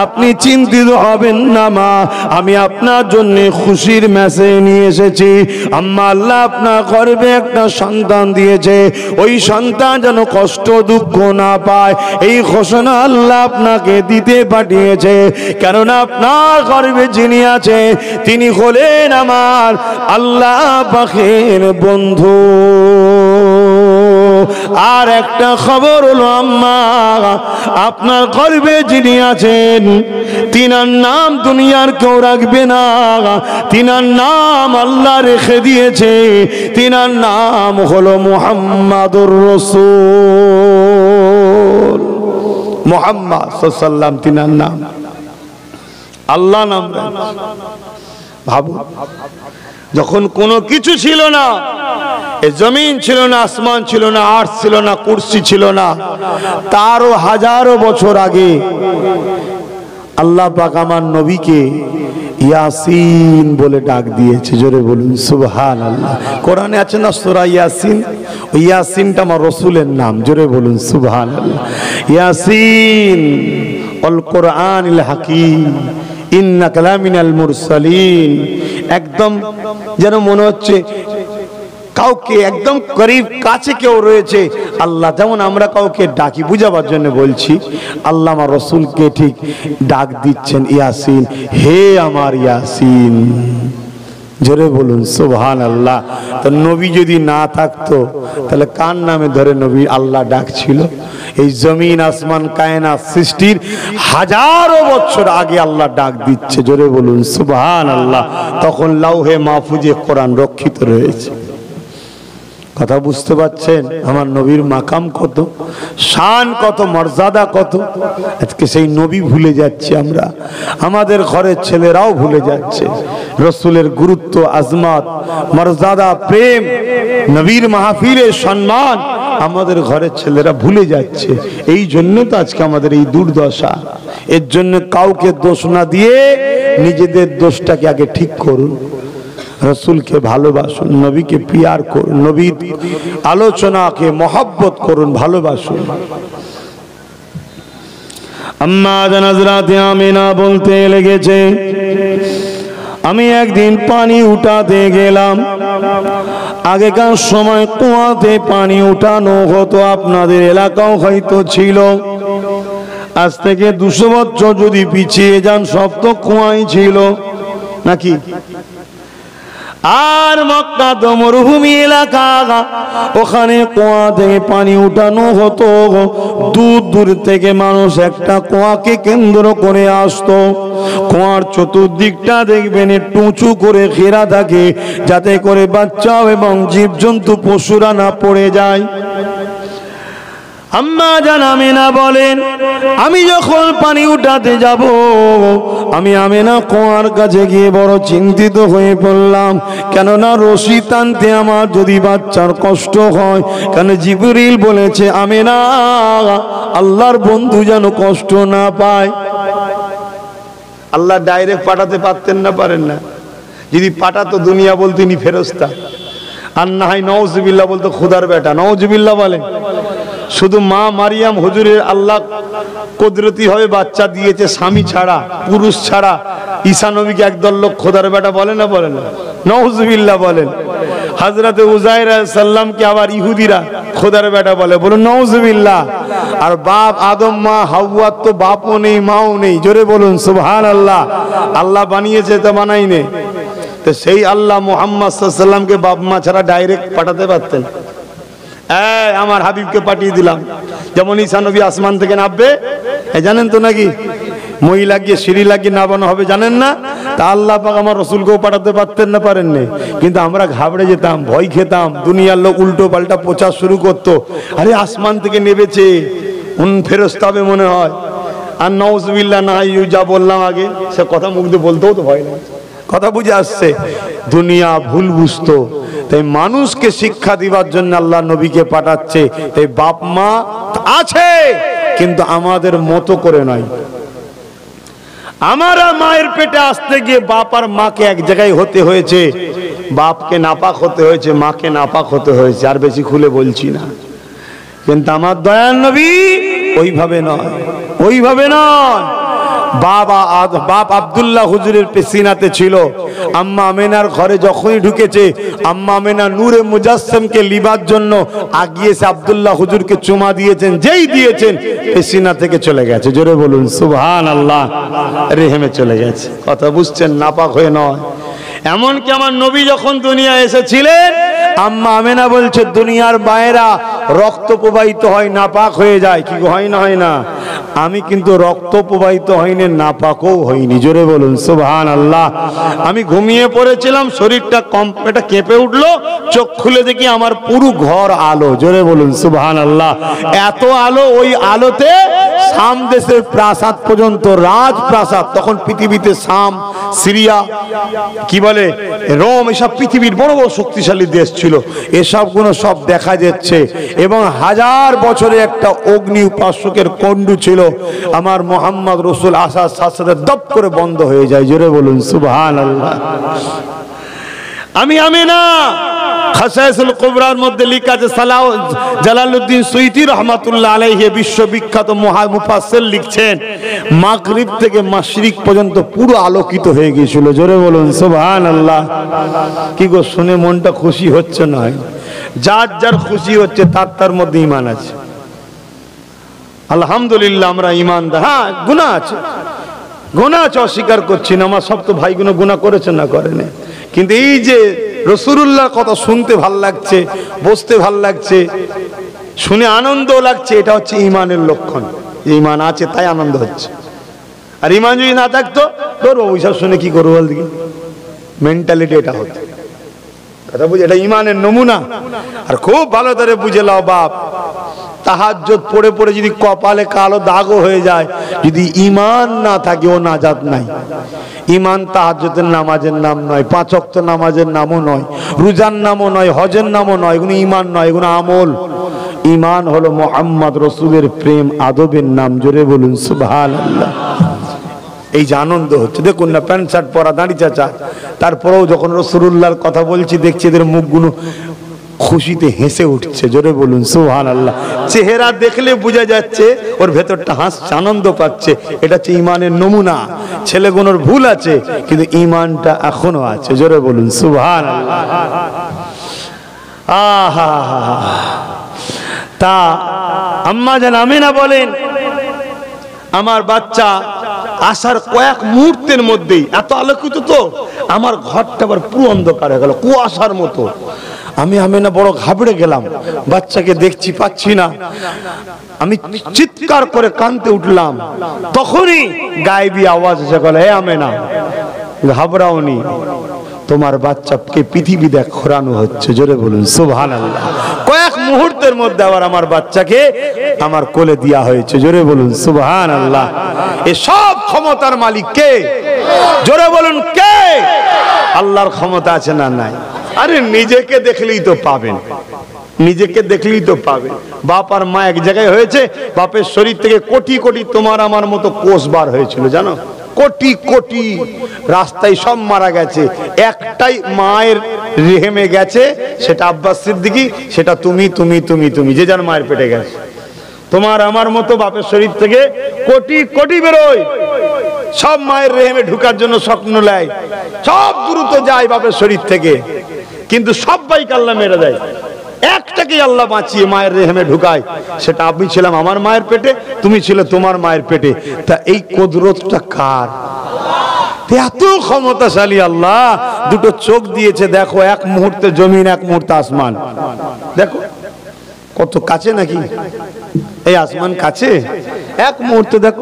আপনি চিন্তিত হবেন না মা, আমি আপনার জন্য খুশির মেসেজ নিয়ে এসেছি। আম্মা, আল্লাহ আপনার গর্ভে একটা সন্তান দিয়েছে, ওই সন্তান যেন কষ্ট দুঃখ না পায় এই ঘোষণা আল্লাহ আপনাকে দিতে পাঠিয়েছে। কেননা আপনার গর্ভে যিনি আছে তিনি হলেন আমার আল্লাহ পাকের বন্ধু। আর একটা খবর হলো আম্মা, আপনার গর্ভে যিনি আছেন তিনার নাম দুনিয়ার কেউ রাখবে না, তিনার নাম আল্লাহ রেখে দিয়েছে। তিনার নাম হলো মুহাম্মাদুর রাসূল। মুহাম্মদ সাল্লাল্লাহু আলাইহি ওয়াসাল্লাম তিনার নাম, আল্লাহ নাম। ভাবো, যখন কোনো কিছু ছিল না, এই জমিন ছিল না, আসমান ছিল না, আরশ ছিল না, কুরসি ছিল না, তারও হাজারো বছর আগে আল্লাহ পাক আমার নবীকে ইয়াসিন বলে ডাক দিয়েছে। জোরে বলুন সুবহানাল্লাহ। কোরআনে আছে না সূরা ইয়াসিন, ওই ইয়াসিনটা আমার রাসূলের নাম। জোরে বলুন সুবহানাল্লাহ। ইয়াসিন আল কোরআনিল হাকীম ইন্নাকা লামিনাল মুরসালিন। একদম যেন মনে হচ্ছে কাউকে একদম করিব কাছে কেউ রয়েছে। আল্লাহ যেমন আমরা কাউকে ডাকি, বুঝাবার জন্য বলছি, আল্লাহ আমার রাসূলকে ঠিক ডাক দিচ্ছেন, ইয়াসিন, হে আমার ইয়াসিন। জোরে বলুন সুবহানাল্লাহ। তো নবী যদি না থাকতো তাহলে কার নামে ধরে নবী আল্লাহ ডাকছিল? এই জমিন আসমান কায়নাত সৃষ্টির হাজারো বছর আগে আল্লাহ ডাক দিচ্ছে, জোরে বলুন সুবহানাল্লাহ। তখন লাউহে মাহফুজে কোরআন রক্ষিত রয়েছে। কথা বুঝতে পারছেন? আমার নবীর মাকাম কত, শান কত, মর্যাদা কত। আজকে সেই নবী ভুলে যাচ্ছি আমরা, আমাদের ঘরের ছেলেরাও ভুলে যাচ্ছে রসুলের গুরুত্ব, আজমত, মর্যাদা, প্রেম, নবীর মাহফিলের সম্মান আমাদের ঘরের ছেলেরা ভুলে যাচ্ছে। এই জন্য তো আজকে আমাদের এই দুর্দশা। এর জন্য কাউকে দোষ না দিয়ে নিজেদের দোষটাকে আগে ঠিক করুন, রসুলকে ভালোবাসুন, নবীকে পিয়ার করুন, নবীর আলোচনাকে মহব্বত করুন, ভালোবাসুন। আম্মা জান হযরত আমিনা বলতে লেগেছে, আমি একদিন পানি উঠাতে গেলাম। আগেকার সময় কুয়াতে পানি উঠানো হতো, আপনাদের এলাকাও হয়তো ছিল। আজ থেকে 200 বছর যদি পিছিয়ে যান, সব তো কুয়াই ছিল নাকি? আর মক্কা তো মরুভূমি এলাকা, ওখানে কুয়া থেকে পানি উঠানো হতো। দূর দূর থেকে মানুষ একটা কুয়াকে কেন্দ্র করে আসতো। কুয়ার চতুর্দিকটা দেখবেন একটু উঁচু করে ঘেরা থাকে, যাতে করে বাচ্চা এবং জীবজন্তু পশুরা না পড়ে যায়। আম্মা জান আমিনা বলেন, আমি যখন পানি উঠাতে যাব, আমি আমিনা কুয়ার কাছে গিয়ে বড় চিন্তিত হয়ে পড়লাম। কেননা রশি টানতে আমার যদি বাচ্চার কষ্ট হয়, কেন জিবরিল বলেছে আমিনা আল্লাহর বন্ধু যেন কষ্ট না পায়। আল্লাহ ডাইরেক্ট পাঠাতে পারতেন না, পারেন না? যদি পাঠাতো দুনিয়া বলতো ইনি ফেরেশতা, আর না হয় নাউজুবিল্লাহ বলতো খোদার বেটা। নাউজুবিল্লাহ বলেন। শুধু মা মারিয়াম হুজুরের আল্লাহ কুদরতি ভাবে বাচ্চা দিয়েছে, স্বামী ছাড়া, পুরুষ ছাড়া। ঈসা নবীকে একদল লোক খোদার বেটা বলে না, বলে না? নাউজুবিল্লাহ বলেন। হযরতে উযাইর আলাইহিস সালামকে আবার ইহুদিরা খোদার বেটা বলে, বলুন নাউজুবিল্লাহ। আর বাপ আদম, মা হাওয়ার তো বাপও নেই মাও নেই, জোরে বলুন সুবহানাল্লাহ। আল্লাহ বানিয়েছে তো বানাইনি। তো সেই আল্লাহ মুহাম্মদ সাল্লাল্লাহু আলাইহি সাল্লামকে বাপ মা ছাড়া ডাইরেক্ট পাঠাতে পারতেন। আমার হাবিবকে পাঠিয়ে দিলাম। যেমন ঈসা নবী আসমান থেকে নামবে, জানেন তো নাকি? মই লাগিয়ে সিঁড়ি লাগিয়ে নামানো হবে, জানেন না? তা আল্লাহ পাক আমার রসুলকেও পাঠাতে পারতেন না, পারেননি? কিন্তু আমরা ঘাবড়ে যেতাম, ভয় খেতাম। দুনিয়ার লোক উল্টো পাল্টা প্রচার শুরু করতো, আরে আসমান থেকে নেমেছে, ফেরেশতা হবে মনে হয়। আর নাউজুবিল্লাহ না, যা বললাম আগে সে কথা মুখ দিয়ে বলতেও তো ভয় লাগে। কথা বুঝে আসছে? দুনিয়া ভুল বুঝতো, তাই মানুষকে শিক্ষা দিবার জন্য আল্লাহ নবীকে পাঠাচ্ছে। তাই বাপ মা আছে, কিন্তু আমাদের মতো করে নয়। আমার মায়ের পেটে আসতে গিয়ে বাপ আর মাকে এক জায়গায় হতে হয়েছে। বাপকে নাপাক হতে হয়েছে, মাকে নাপাক হতে হয়েছে। আর বেশি খুলে বলছি না। কিন্তু আমার দয়াল নবী ওইভাবে নয়, ওইভাবে নয়। বাপ আব্দুল্লাহ হুজুরের পেশিনাতে ছিল। আম্মা আমেনার ঘরে যখনই ঢুকেছে, আম্মা আমেনা নূরে মুজাসসামকে লিবার জন্য আগিয়ে এসে আব্দুল্লাহ হুজুরকে চুমা দিয়েছেন। যেই দিয়েছেন পেশিনা থেকে চলে গেছে, জোরে বলুন সুবহানাল্লাহ, রেহেমে চলে গেছে। কথা বুঝছেন? নাপাক হয়ে নয়। এমনকি আমার নবী যখন দুনিয়া এসেছিলেন, আম্মা আমেনা বলছে দুনিয়ার মায়েরা রক্ত প্রবাহিত হয়, নাপাক হয়ে যায়। কি হয় না? হয় না? আমি কিন্তু রক্ত প্রবাহিত হয়নি, নাপাকও হয়নি, জোরে বলুন সুবহানাল্লাহ। আমি ঘুমিয়ে পড়েছিলাম, শরীরটা এটা কেঁপে উঠলো, চোখ খুলে দেখি আমার পুরো ঘর আলো, জোরে বলুন সুবহানাল্লাহ। এত আলো, ওই আলোতে শাম দেশের প্রাসাদ পর্যন্ত, রাজপ্রাসাদ, তখন পৃথিবীতে শাম, সিরিয়া, কি বলে রোম, এসব পৃথিবীর বড় বড় শক্তিশালী দেশ ছিল। এসবগুলো সব দেখা যাচ্ছে। এবং 1000 বছরে একটা অগ্নি উপাসকের কন্ডু ছিল। আমার মোহাম্মদ রসুল আসার সাথে সাথে দপ করে বন্ধ হয়ে যায়, জোরে বলুন সুবহানাল্লাহ। আমি আমিনা খাসাইসুল কুবরার মধ্যে লেখা আছে, জালালউদ্দিন সুয়ুতী রহমাতুল্লাহ আলাইহি বিশ্ববিখ্যাত মুফাসসির লিখছেন, মাগরিব থেকে মাশরিক পর্যন্ত পুরো আলোকিত হয়ে গিয়েছিল, জোরে বলুন সুবহানাল্লাহ। কি গো, শুনে মনটা খুশি হচ্ছে? নয়, যার যার খুশি হচ্ছে তার মধ্যে ঈমান আছে। আলহামদুলিল্লাহ আমরা ঈমানদার। হ্যাঁ, গুনাহ আছে, গুনাহ আছে, অস্বীকার করছি না। আমার সব তো ভাইগুলো গুনাহ করেছে না করেনি, কিন্তু এই যে রাসূলুল্লাহর কথা শুনতে ভাল লাগছে, বসতে ভাল লাগছে, শুনে আনন্দ লাগছে, এটা হচ্ছে ঈমানের লক্ষণ। ঈমান আছে তাই আনন্দ হচ্ছে। আর ঈমান যদি না থাকতো করবো ওইসব শুনে কি করবো বল দেখি, মেন্টালিটি এটা হতো। কথা বুঝে, এটা ঈমানের নমুনা। আর খুব ভালো করে বুঝে লাও বাপ, তাহাজ্জুদ পড়ে পড়ে যদি কপালে কালো দাগও হয়ে যায়, যদি ঈমান না থাকে ও নাজাত নাই। ঈমান তাহাজ্জুদের নামাজের নাম নয়, 5 ওয়াক্ত নামাজের নামও নয়, রোজার নামও নয়, হজের নামও নয়, এগুলো ঈমান নয়, এগুলো আমল। ঈমান হলো মুহাম্মদ রাসূলের প্রেম আদবের নাম। জোরে বলুন সুবহানাল্লাহ। এই যে আনন্দ হচ্ছে, দেখুন না প্যান্ট শার্ট পরা দাঁড়ি চাচা, তারপরেও যখন রাসূলুল্লাহর কথা বলছি দেখছি এদের মুখগুলো খুশিতে হেসে উঠছে। জোরে বলুন সুবহানাল্লাহ। চেহারা দেখলে বোঝা যাচ্ছে ওর ভেতরটা হাসছে, আনন্দ পাচ্ছে। এটা হচ্ছে ঈমানের নমুনা। ছেলেগুলোর ভুল আছে কিন্তু ঈমানটা এখনো আছে। জোরে বলুন সুবহানাল্লাহ। আহা, তা আম্মা জান আমিনা বলেন, আমার বাচ্চা আসার কয়েক মুহূর্তের মধ্যেই এত আলোকিত, তো আমার ঘরটা আবার পুরো অন্ধকার হয়ে গেল, কুয়াশার মতো। আমি না বড় ঘাবড়ে গেলাম, বাচ্চাকে দেখছি পাচ্ছি না। আমি চিৎকার করে কাঁদতে উঠলাম, তখনই গায়েবী আওয়াজ এসে গেল, হে আমেনা ঘাবড়াওনি, তোমার বাচ্চাকে পৃথিবী দেখানো হচ্ছে। জোরে বলুন সুবহানাল্লাহ। কয়েক মুহূর্তের মধ্যে আবার আমার বাচ্চাকে আমার কোলে দেয়া হয়েছে। জোরে বলুন সুবহানাল্লাহ। এই সব ক্ষমতার মালিক কে? জোরে বলুন কে? আল্লাহর ক্ষমতা আছে না নাই? আরে নিজেকে দেখলেই তো পাবেন, নিজেকে দেখলেই তো পাবেন। বাপ আর মা এক জায়গায় হয়েছে, বাপের শরীর থেকে কোটি কোটি তোমার আমার মতো কোষ বার হয়েছিল, জানো? কোটি কোটি। রাস্তায় সব মারা গেছে, একটাই মায়ের রেহেমে গেছে, সেটা আব্বাস সিদ্দিকী, সেটা তুমি তুমি তুমি তুমি, যে যার মায়ের পেটে গেছে। তোমার আমার মতো বাপের শরীর থেকে কোটি কোটি বেরোয়, সব মায়ের রেহেমে ঢুকার জন্য স্বপ্ন নেয়, সব দ্রুত যায় বাপের শরীর থেকে, কিন্তু সবাইকে আল্লাহ মেরে দেয়, একটাকে আল্লাহ বাঁচিয়ে মায়ের রেহেমে ঢুকায়। সেটা আমি ছিলাম আমার মায়ের পেটে, তুমি ছিলে তোমার মায়ের পেটে। তা এই কুদরতটা কার? এত ক্ষমতাশালী আল্লাহ। দুটো চোখ দিয়েছে, দেখো এক মুহূর্তে জমিন, এক মুহূর্তে আসমান। দেখো কত কাছে, নাকি এই আসমান কাছে? এক মুহূর্তে দেখো,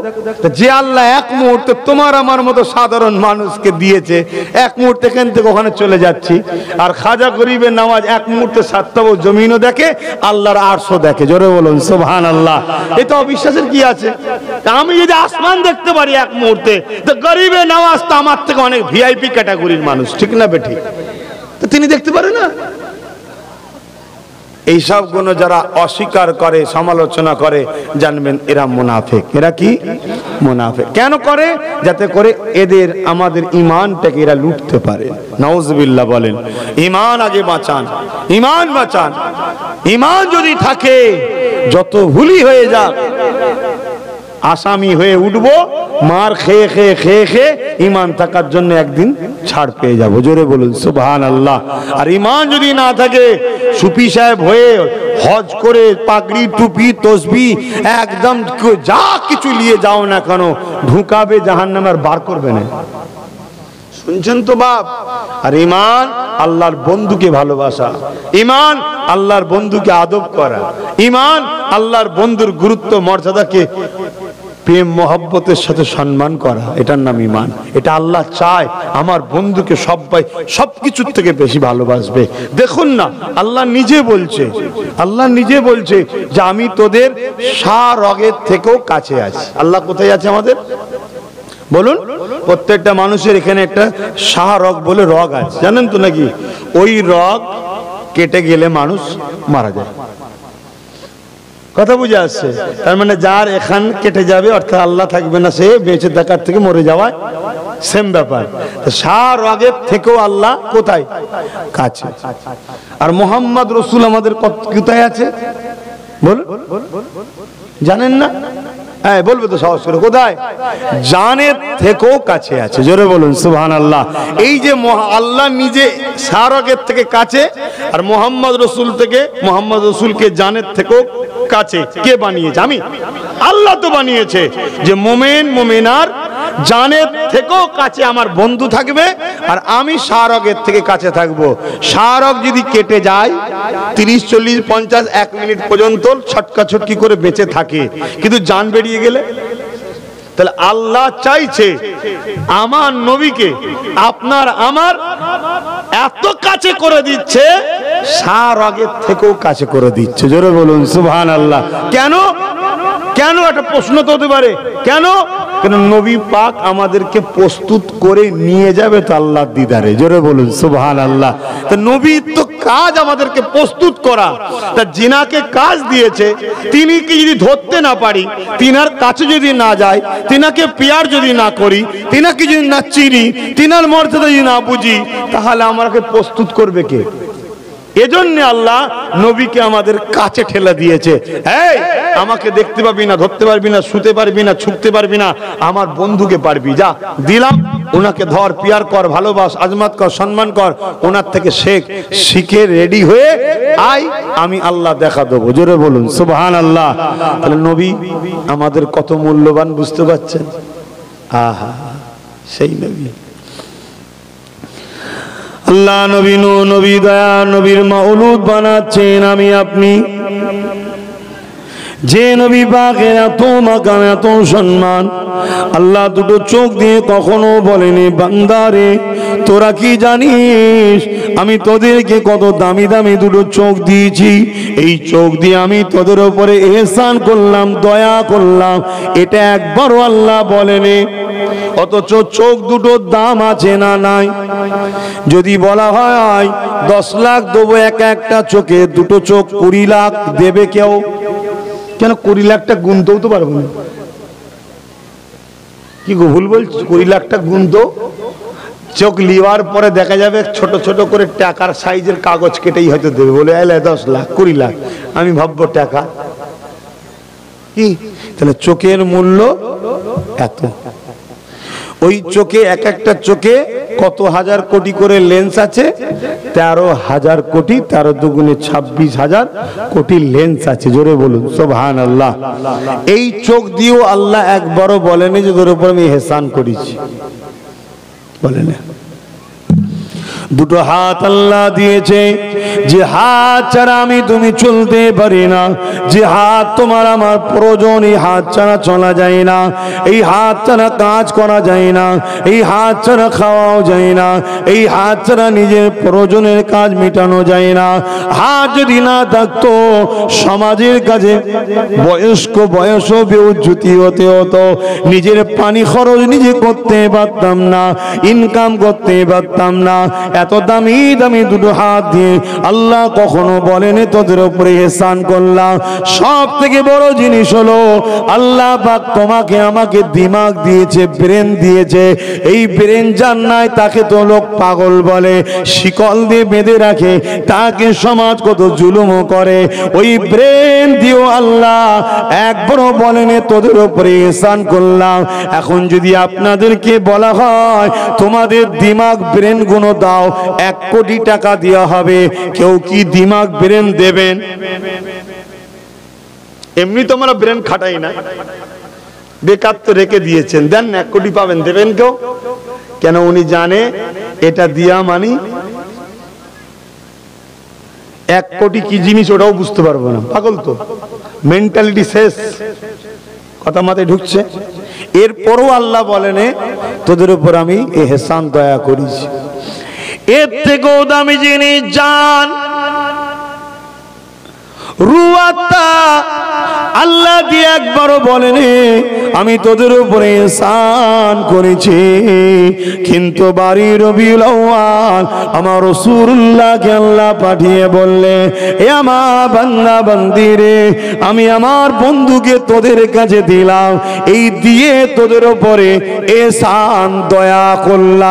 যে আল্লাহ এক মুহূর্তে তোমার আমার মতো সাধারণ মানুষকে দিয়েছে, এক মুহূর্তে এখান থেকে ওখানে চলে যাচ্ছি। আর খাজা গরিবের নামাজ এক মুহূর্তে 7টা জমিনও দেখে, আল্লাহর আরশও দেখে। জোরে বলুন সুবহানাল্লাহ। এটা অবিশ্বাসের কি আছে? আমি যদি আসমান দেখতে পারি এক মুহূর্তে, তো গরিবের নামাজ তো আমার থেকে অনেক ভিআইপি ক্যাটাগরির মানুষ, ঠিক না বেঠিক? তো তিনি দেখতে পারে না? এইসব গুণ যারা অস্বীকার করে, সমালোচনা করে, জানবেন এরা মুনাফিক। এরা কি? মুনাফিক। কেন করে? যাতে করে এদের আমাদের ঈমানটাকে এরা লুটতে পারে। নাউজুবিল্লাহ বলেন। ঈমান আগে বাঁচান, ঈমান বাঁচান। ঈমান যদি থাকে, যত ভুলই হয়ে যাক, আসামি হয়ে উঠবো, মার খেয়ে খেয়ে খেয়ে খেয়ে ঈমান থাকার জন্য একদিন ছাড় পেয়ে যাবো। জোরে বলুন সুবহানাল্লাহ। আর ঈমান যদি না থাকে, সুফি সাহেব হয়ে হজ করে পাগড়ি টুপি তসবিহ একদম যা কিছু নিয়ে যাও না কেন, ঢুকাবে জাহান্নামে, আর বার করবে না। শুনছেন তো বাপ? আর ঈমান আল্লাহর বন্ধুকে ভালোবাসা, ঈমান আল্লাহর বন্ধুকে আদব করা, ঈমান আল্লাহর বন্ধুর গুরুত্ব মর্যাদাকে প্রেম মহব্বতের সাথে সম্মান করা, এটার নাম ঈমান। এটা আল্লাহ চায় আমার বন্ধুকে সবাই সবকিছুর থেকে বেশি ভালোবাসবে। দেখুন না, আল্লাহ নিজে বলছে, আল্লাহ নিজে বলছে যে আমি তোদের শাহরগের থেকেও কাছে আছি। আল্লাহ কোথায় আছে আমাদের? বলুন। প্রত্যেকটা মানুষের এখানে একটা শাহরগ বলে রগ আছে, জানেন তো নাকি? ওই রগ কেটে গেলে মানুষ মারা যায়। কথা বুঝে আসছে? তার মানে যার এখান কেটে যাবে, অর্থাৎ আল্লাহ থাকবে না, সে বেঁচে থাকার থেকে মরে যাওয়ায় সেম ব্যাপার। শাহরগের থেকেও আল্লাহ কোথায়? কাছে। আর মুহাম্মদ রাসূল আমাদের কোথায় আছে? বলুন, জানেন না? হ্যাঁ বলবে তো সাহস করে, কোথায়? জানের থেকেও কাছে আছে। জোরে বলুন সুবহানাল্লাহ। এই যে আল্লাহ নিজে শাহরগের থেকে কাছে, আর মুহাম্মদ রাসূল থেকে, মুহাম্মদ রাসূলকে জানের থেকেও কাছে কে বানিয়েছে? আমি। আল্লাহ তো বানিয়েছে যে মুমিন মুমিনার জানের থেকেও কাছে আমার বন্ধু থাকবে, আর আমি শাহরগের থেকে কাছে থাকবো। শাহরগ যদি কেটে যায় 30, 40, 50, 1 মিনিট পর্যন্ত ছটকা ছটকি করে বেঁচে থাকে, কিন্তু জান বেরিয়ে গেলে, তাহলে আল্লাহ চাইছে আমার নবীকে আপনার আমার এত কাছে করে দিচ্ছে, শাহরগের থেকেও কাছে করে দিচ্ছে। জোরে বলুন সুবহানাল্লাহ। কেন? কেন? একটা প্রশ্ন তো হতে পারে, কেন? কেন নবী পাক আমাদেরকে প্রস্তুত করে নিয়ে যাবে তো আল্লাহর দিদারে। জোরে বলুন সুবহানাল্লাহ। তা নবীর তো কাজ আমাদেরকে প্রস্তুত করা। তা জিনাকে কাজ দিয়েছে, তিনি কি যদি ধরতে না পারি, তিনার কাছে যদি না যাই, তিনাকে পিয়ার যদি না করি, তিনাকে যদি না চিনি, তিনার মর্যাদা যদি না বুঝি, তাহলে আমাকে প্রস্তুত করবে কে? এজন্য আল্লাহ নবীকে আমাদের কাছে ঠেলে দিয়েছে। এই আমাকে দেখতে পাবি না, ধরতে পারবি না, শুতে পারবি না, ছুটতে পারবি না, আমার বন্ধুকে পারবি, যা দিলাম, ওনাকে ধর, পিয়ার কর, ভালোবাস, আজমাত কর, সম্মান কর, ওনার থেকে শেখ, শিখে রেডি হয়ে আয়, আমি আল্লাহ দেখা দেবো। জোরে বলুন সুবহানাল্লাহ। তাহলে নবী আমাদের কত মূল্যবান বুঝতে পারছেন? আহা, সেই নবী। আল্লাহ নবী নবী দয়া নবীর মাওলুদ বানাচ্ছেন আমি আপনি। যে নবী পাকের এত মাকাম, এত সম্মান, আল্লাহ দুটো চোখ দিয়ে কখনো বলেনি বান্দারে তোরা কি জানিস আমি তোদেরকে কত দামি দামি দুটো চোখ দিয়েছি, এই চোখ দিয়ে আমি তোদের উপরে ইহসান করলাম, দয়া করলাম, এটা একবারও আল্লাহ বলেনি। অথচ চোখ দুটোর দাম আছে না নাই? যদি বলা হয় 10 লাখ দেবো একটা চোখে, দুটো চোখ 20 লাখ দেবে কেউ? কেন 20 লাখটা গুনতেও তো পারবো না। কি গো ভুল বলছি? 20 লাখটা গুনতো, চোখ লিওয়ার পরে দেখা যাবে ছোট ছোট করে টাকার সাইজের কাগজ কেটেই হয়তো দেবে, বলে 10 লাখ 20 লাখ, আমি ভাববো টাকা কি? তাহলে চোখের মূল্য এত। ওই চোখে একটা চোখে কত হাজার কোটি করে লেন্স আছে? 13,000 কোটি, 13 দুগুণে 26,000 কোটি লেন্স আছে। জোরে বলুন সুবহানাল্লাহ। এই চোখ দিয়েও আল্লাহ একবারও বলেনি যে তোর উপর আমি ইহসান করেছি, বলেন। দুটো হাত আল্লাহ দিয়েছে, যে হাত ছাড়া আমি তুমি চলতে পারি না, যে হাত তোমার আমার প্রয়োজন, এই হাত ছাড়া চলা যায় না, এই হাত ছাড়া কাজ করা যায় না, এই হাত ছাড়া খাওয়াও যায় না, এই হাত ছাড়া নিজের প্রয়োজনের কাজ মেটানো যায় না। হাত যদি না থাকতো সমাজের কাজে বয়স্ক বয়সও বেউজ্জুতি হতে হতো, নিজের পানি খরচ নিজে করতে পারতাম না, ইনকাম করতে পারতাম না। এত দামি দামি দুটো হাত দিয়ে আল্লাহ কখনো বলেনি তোদের উপরে ইহসান করলাম। সব থেকে বড় জিনিস হলো আল্লাহ পাক তোমাকে আমাকে দিমাগ দিয়েছে, ব্রেন দিয়েছে। এই ব্রেন যার নাই তাকে তো লোক পাগল বলে, শিকল দিয়ে বেঁধে রাখে, তাকে সমাজ কত জুলুম করে। ওই ব্রেন দিয়েও আল্লাহ একবারও বলেনি তোদের উপরে ইহসান করলাম। এখন যদি আপনাদেরকে বলা হয় তোমাদের দিমাগ ব্রেন গুলো দাও, 1 কোটি টাকা দেওয়া হবে, কেউ কি দিমাগ ব্রেন দেবেন? এমনি তো আমরা ব্রেন খাটাই না, বেকার তো রেখে দিয়েছেন, দেন 1 কোটি পাবেন, দেবেন কেউ? কেন? উনি জানে এটা দিয়া মানি 1 কোটি কি জিনিস ওটাও বুঝতে পারবো না, পাগল তো, মেন্টালিটি শেষ। কথা মাথায় ঢুকছে? এরপরও আল্লাহ বলেন তোদের উপর আমি ইহসান দয়া করেছি। এর থেকেও দামি জিনিস জান, রুয়াতা আল্লাহ দিয়ে একবারও বলেনি আমি তোদের উপরে ইহসান করেছি। কিন্তু বাড়ি রবিউল আউয়াল আমার রাসূলুল্লাহকে আল্লাহ পাঠিয়ে বললে, এ আমার বান্দা বান্দি রে, আমি আমার বন্ধুকে তোদের কাছে দিলাম, এই দিয়ে তোদের উপরে ইহসান দয়া করলাম।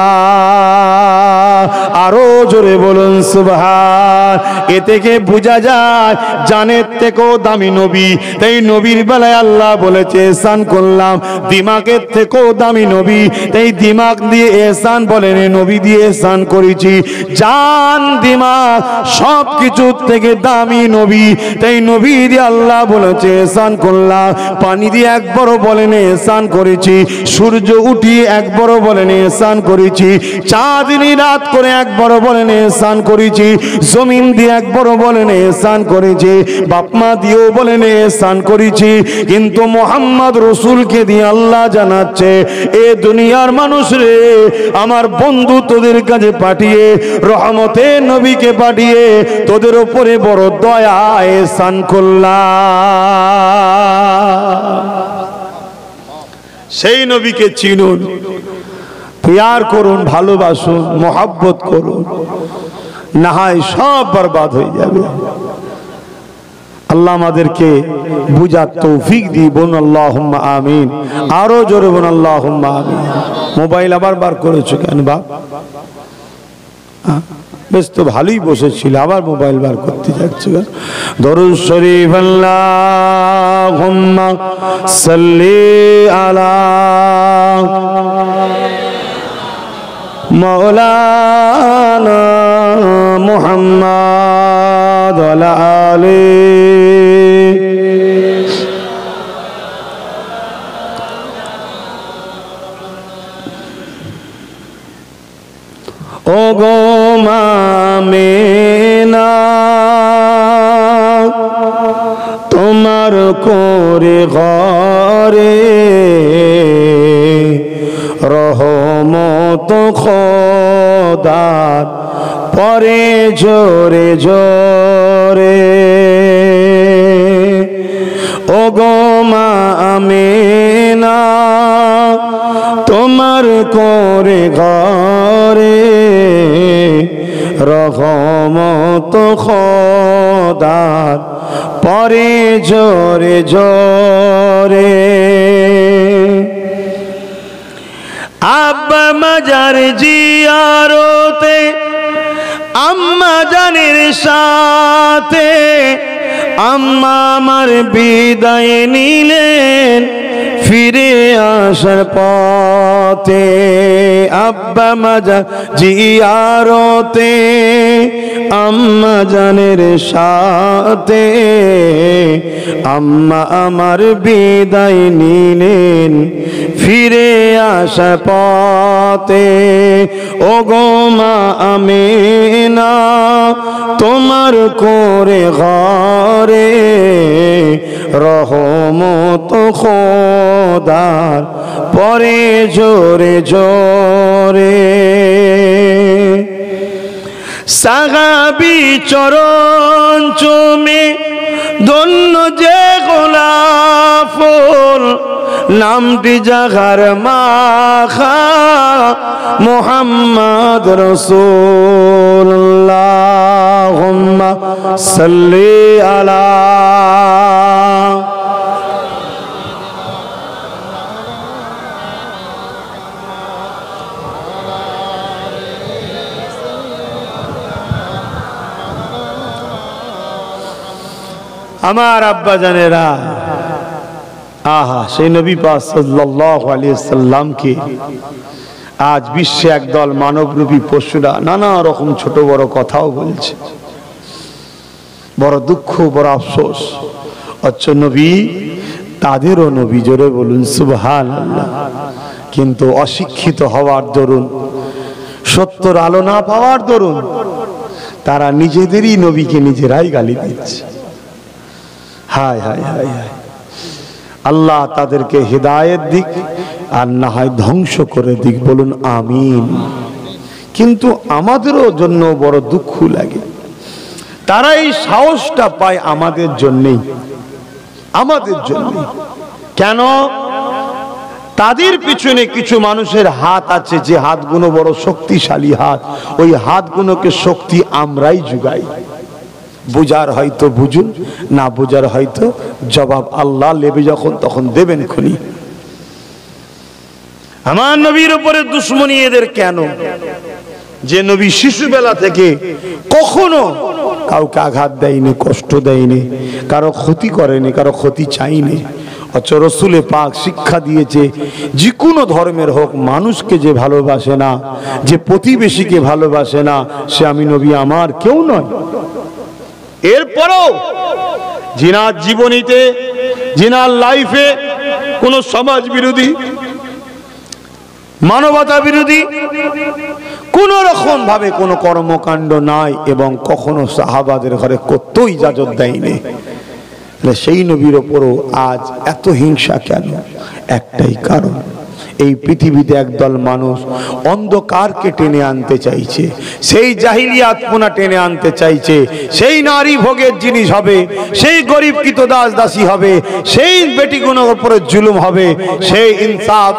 আরো জোরে বলুন সুবহান। এ থেকে বোঝা যায় জানের থেকেও দামি নবী, তাই নবীর বেলায় আল্লাহ বলেছে এহসান করলাম। দিমাগের থেকেও দামি নবী, তাই দিমাগ দিয়ে এহসান বলেন, নবী দিয়ে এহসান করেছি। জান দিমাগ সব কিছুর থেকে দামি নবী, তাই নবী দিয়ে আল্লাহ বলেছে এহসান করলাম। পানি দিয়ে একবারও বলেন এহসান করেছি, সূর্য উঠিয়ে একবারও বলেন এহসান করেছি, চাঁদনি রাত করে একবারও বলেন এহসান করেছি, জমিন দিয়ে একবারও বলেন এহসান করেছি, বাপমা দিয়েও বলেন এহসান করেছি। কিন্তু মোহাম্মদ রসুলকে দিয়ে আল্লাহ জানাচ্ছে, এ দুনিয়ার মানুষ রে, আমার বন্ধু তোদের কাছে পাঠিয়ে, রহমতে নবীকে পাঠিয়ে তোদের উপরে বড় দয়া এহসান করলাম। সেই নবীকে চিনুন, প্যার করুন, ভালোবাসুন, মোহাব্বত করুন, না হয় সব বরবাদ হয়ে যাবে। আল্লাহ আমাদেরকে বুঝার তৌফিক দিয়ে বলুন আল্লাহুম্মা আমিন। আরো জোরে বলুন আল্লাহুম্মা আমিন। মোবাইল আবার বার করেছো কেন বাপ? বেশ তো ভালোই বসেছিল, আবার মোবাইল বার করতে যাচ্ছে। দরুদ শরীফ আল্লাহুম্মা সাল্লি আলা মাওলানা মুহাম্মদ ওয়া আলিহি। ও গো মামেনা তোমার করে ঘরে রহমত খোদার পরে জোরে জোরে। ও গো মামেনা তোমার করে ঘরে রহমত খোদার পরে জোরে জোরে। আব্বা মাজার জিয়ারতে আম্মা জানের সাথে আম্মা আমার বিদায় নিলেন ফিরে আসার পথে। আব্বা মাজার জিয়ারতে আম্মা জানের সাথে আম্মা আমার বিদায় নিলেন ফিরে আসা পথে। ও গো মা আমিনা তোমার করে ঘরে রহমত খোদার পরে জোরে জোরে। সাহাবী চরণ চুমে ধন্য যে গোলাপফুল নামটি জাগার মাখা মুহাম্মদ রাসূলুল্লাহ। আল্লাহুম্মা সাল্লি আলা আমার আব্বা জানেরা। আহা, সেই নবী পাক সাল্লাল্লাহু আলাইহি সাল্লামকে আজ বিশ্বে একদল মানবরূপী পশুরা নানা রকম ছোট বড় কথাও বলছে। বড় দুঃখ, বড় আফসোস। আচ্ছা নবী তাদেরও নবী, জোরে বলুন সুবহানাল্লাহ। কিন্তু অশিক্ষিত হওয়ার দরুন, সত্যর আলো না পাওয়ার দরুন তারা নিজেদেরই নবীকে নিজেরাই গালি দিচ্ছে। হায় হায় হায় হায়। আল্লাহ তাদেরকে হিদায়াত দিক আর না হয় ধ্বংস করে দিক, বলুন আমিন। কিন্তু আমাদেরও জন্য বড় দুঃখ লাগে, তারা এই সাহসটা পায় আমাদের জন্যই, আমাদের জন্যই। কেন? তাদের পিছনে কিছু মানুষের হাত আছে, যে হাতগুলো বড় শক্তিশালী হাত, ওই হাতগুলোকে শক্তি আমরাই জুগাই। বুঝার হয়তো বুঝুন, না বুঝার হয়তো জবাব আল্লাহ নেবে যখন তখন দেবেন খুনি। আমার নবীর উপরে দুশ্মনী এদের কেন? যে নবী শিশুবেলা থেকে কখনো কাউকে আঘাত দেয়নি, কষ্ট দেয়নি, কারো ক্ষতি করেনি, কারো ক্ষতি চাইনি। অথচ রসুলে পাক শিক্ষা দিয়েছে যে কোনো ধর্মের হোক, মানুষকে যে ভালোবাসে না, যে প্রতিবেশীকে ভালোবাসে না, সে আমি নবী আমার কেউ নয়। এরপরও জিনার জীবনীতে, জিনার লাইফে কোন সমাজ বিরোধী, মানবতা বিরোধী কোন রকম ভাবে কোন কর্মকাণ্ড নাই, এবং কখনো সাহাবাদের ঘরে করতেও ইজাজত দেয়নি। সেই নবীর ওপরও আজ এত হিংসা কেন? একটাই কারণ, এই পৃথিবীতে একদল মানুষ অন্ধকারকে টেনে আনতে চাইছে, সেই জাহিলিয়াতপনা টেনে আনতে চাইছে, সেই নারী ভোগের জিনিস হবে, সেই গরিব কৃতদাস দাসী হবে, সেই বেটিগুলোর উপরে জুলুম হবে, সেই ইনসাফ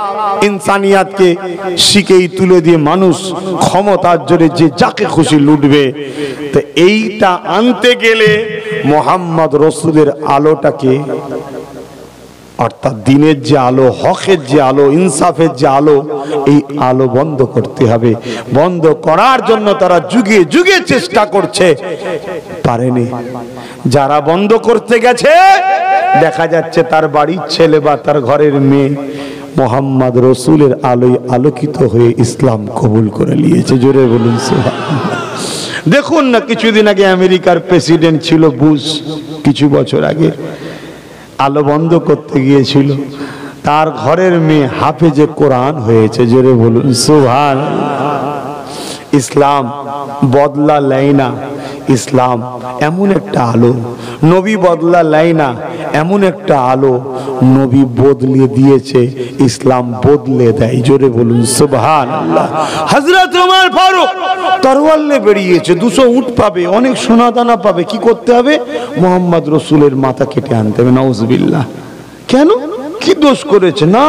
ইনসানিয়াতকে শিখেই তুলে দিয়ে মানুষ ক্ষমতার জোরে যে যাকে খুশি লুটবে। তো এইটা আনতে গেলে মোহাম্মদ রসুলের আলোটাকে, অর্থাৎ দিনের যে আলো, হকের যে আলো, ইনসাফের যে আলো, এই আলো বন্ধ করতে হবে। বন্ধ করার জন্য তারা যুগে যুগে চেষ্টা করছে, পারেনি। যারা বন্ধ করতে গেছে দেখা যাচ্ছে তার বাড়ির ছেলে বা তার ঘরের মেয়ে মোহাম্মদ রসুলের আলোয় আলোকিত হয়ে ইসলাম কবুল করে নিয়েছে। জোরে বলুন সুবহানাল্লাহ। দেখুন না, কিছুদিন আগে আমেরিকার প্রেসিডেন্ট ছিল বুশ, কিছু বছর আগে আলো বন্ধ করতে গিয়েছিল, তার ঘরের মেয়ে হাফেজে কোরআন হয়েছে। জোরে বলুন সুবহানাল্লাহ। ইসলাম বদলা নেয় না, ইসলাম এমন একটা আলো, নবী বদলা নেয় না, এমন একটা আলো নবী বদলে দিয়েছে, ইসলাম বদলে দেয়। জোরে বলুন সুবহানাল্লাহ। হযরত ওমর ফারুক তরোয়াল নিয়ে বেরিয়েছে, 200 উট পাবে, অনেক সোনা দানা পাবে, কি করতে হবে? মোহাম্মদ রসুলের মাথা কেটে আনতে হবে। নাউজুবিল্লাহ। কেন? কি দোষ করেছে? না,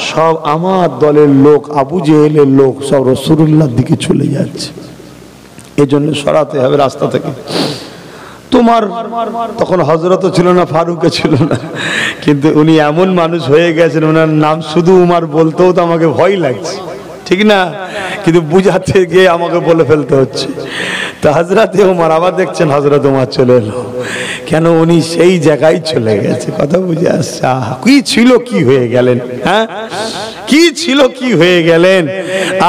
সব আমার দলের লোক, আবু জেহেলের লোক সব রাসূলুল্লাহর দিকে চলে যাচ্ছে, এজন্য সরাতে হবে রাস্তা থেকে। তোমার তখন হযরত ছিল না, ফারুকও ছিল না, কিন্তু উনি এমন মানুষ হয়ে গেছেন, ওনার নাম শুধু উমর বলতেও তো আমাকে ভয় লাগছে, ঠিক না? কিন্তু বুঝাতে গিয়ে আমাকে বলে ফেলতে হচ্ছে। তো হযরতে ওমর, আবার দেখছেন হযরত ওমর চলে এলো, কেন? উনি সেই জায়গায় চলে গেছে। কথা বুঝে আসছে? কি ছিল কি হয়ে গেলেন, হ্যাঁ? কি ছিল কি হয়ে গেলেন?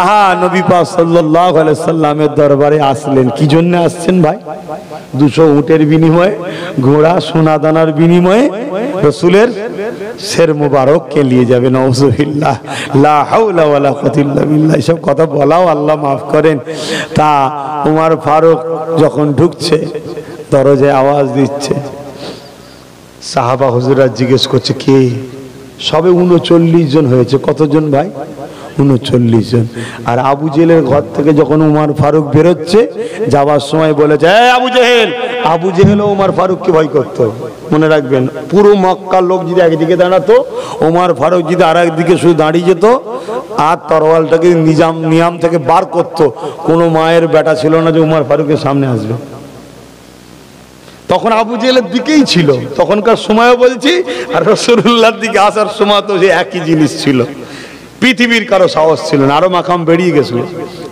আহা, নবী পাক সাল্লাল্লাহু আলাইহি সাল্লামের দরবারে আসলেন, কি জন্য আসছেন ভাই? 200 উটের বিনিময়ে, ঘোড়া সোনা দানার বিনিময়ে রাসূলের শের মুবারককে নিয়ে যাবেন। নাউজুবিল্লাহ, লা হাওলা ওয়ালা কুওয়াতা ইল্লা বিল্লাহ। এসব কথা বলাও আল্লাহ মাফ করেন। তা ওমর ফারুক যখন ঢুকছে, দরজায় আওয়াজ দিচ্ছে, সাহাবা হুজুরা জিজ্ঞেস করছে কে? সবে 39 জন হয়েছে। কতজন ভাই? 39 জন। আর আবু জেহেলের ঘর থেকে যখন উমর ফারুক বেরোচ্ছে, যাওয়ার সময় বলেছে, এই আবু জেহেল। আবু জেহেল উমর ফারুককে ভয় করতো। মনে রাখবেন, পুরো মক্কার লোক যদি একদিকে দাঁড়াতো, উমর ফারুক যদি আর একদিকে শুধু দাঁড়িয়ে যেত, আর তরোয়ালটাকে নিয়াম থেকে বার করতো। কোনো মায়ের বেটা ছিল না যে উমর ফারুকের সামনে আসবে। তখন আবু জেহেলের দিকেই ছিল, তখনকার সময়ও বলছি, আর রাসূলুল্লাহর দিকে আসার সময় তো যে একই জিনিস ছিল। পৃথিবীর কারো সাহস ছিল না, আরো মাকাম বেরিয়ে গেছিল।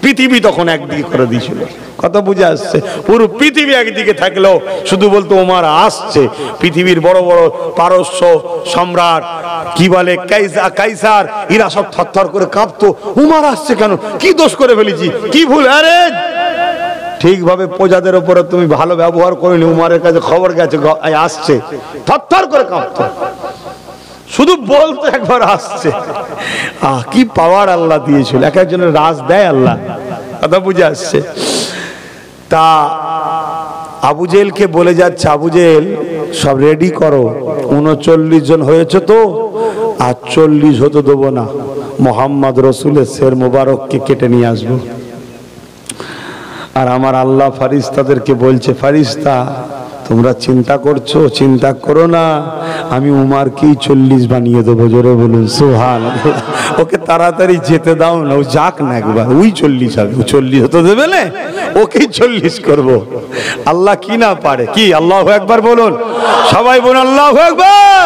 পৃথিবী তখন একদিকে করে দিয়েছিল। কথা বুঝে আসছে? পুরো পৃথিবী একদিকে থাকলেও শুধু বলতো ওমর আসছে। পৃথিবীর বড় বড় পারস্য সম্রাট, কি বলে কাইসার, এরা সব থরথর করে কাঁপতো, ওমর আসছে কেন? কি দোষ করে ফেলেছি, কি ভুল? আরে ঠিকভাবে প্রজাদের উপরে তুমি ভালো ব্যবহার করিনি, উমরের কাছে খবর গেছে আসছে, থরথর করে কাঁপতো। শুধু বলতো একবার আসছে। কি পাওয়ার আল্লাহ দিয়েছিল, এক একজনের রাজ দেয় আল্লাহ। কথা বুঝে আসছে? তা আবু জেহেলকে বলে যাচ্ছে, আবু জেহেল সব রেডি করো, 39 জন হয়েছে তো, আর 40 হতে দেবো না। মোহাম্মদ রসুলের শের মুবারককে কেটে নিয়ে আসবো। আর আমার আল্লাহ ফারিস্তাদেরকে বলছে, ফারিস্তা তোমরা চিন্তা করছো, চিন্তা করো না, আমি উমারকেই 40 বানিয়ে দেবো। জোরে বলুন সুবহানাল্লাহ। ওকে তাড়াতাড়ি যেতে দাও না, ও যাক না একবার, ওই 40 হবে। 40 হতে দেবে না, ওকেই 40 করবো। আল্লাহ কি না পারে? কি? আল্লাহু আকবার বলুন, সবাই বলুন আল্লাহু আকবার।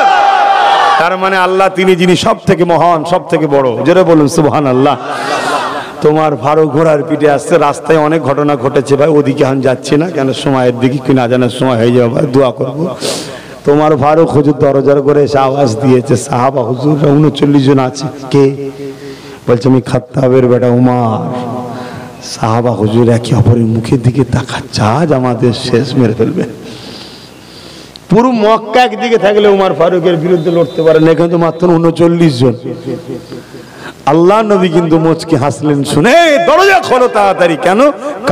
তার মানে আল্লাহ তিনি যিনি সব থেকে মহান, সব থেকে বড়। জোরে বলুন সুবহানাল্লাহ। তোমার ফারুক ঘোড়ার পিঠে আসছে, রাস্তায় অনেক ঘটনা ঘটেছে ভাই, ওদিকে আমি যাচ্ছি না, কেন সময়ের দিকে কি না জানার সময় হয়ে যাবে ভাই, দোয়া করবো। তোমার ফারুক হুজুর দরজার করে এসে আওয়াজ দিয়েছে, সাহাবা হুজুর 39 জন আছে। কে? বলছে আমি খাত্তাবের বেটা উমার। সাহাবা হুজুর একে অপরের মুখের দিকে তাকাচ্ছে, আজ আমাদের শেষ মেরে ফেলবে। পুরো মক্কা একদিকে থাকলে উমার ফারুকের বিরুদ্ধে লড়তে পারেন, এখানে তো মাত্র 39 জন। আল্লাহ নবী কিন্তু মুচকি হাসলেন শুনে, দরজা খোলো তাড়াতাড়ি, কেন?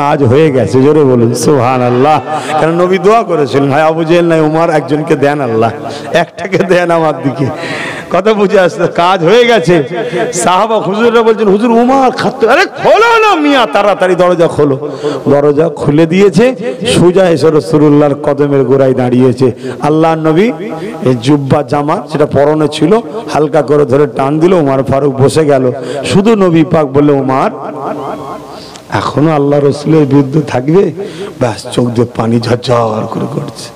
কাজ হয়ে গেছে। জোরে বলুন সুবহানাল্লাহ। কারণ নবী দোয়া করেছিলেন, ভাই আবু জেহেল নাই উমার, একজনকে দেন আল্লাহ, একটাকে দেন আমার দিকে। কথা বুঝে আসছে, কাজ হয়ে গেছে। সাহাবা হুজুররা বলছেন, হুজুর উমার খাত্তা, আরে খোলো না মিয়া, তাড়াতাড়ি দরজা খোলো। দরজা খুলে দিয়েছে, সোজা এসে রাসূলুল্লাহর কদমের গোড়ায় দাঁড়িয়েছে। আল্লাহ নবী এই জুব্বা জামা সেটা পরনে ছিল, হালকা করে ধরে টান দিল, উমার ফারুক বসে গেল। শুধু নবী পাক বললে, উমার এখনো আল্লাহ রসুলের বিরুদ্ধে থাকবে? ব্যাস চোখ দিয়ে পানি ঝরঝর করে করছে।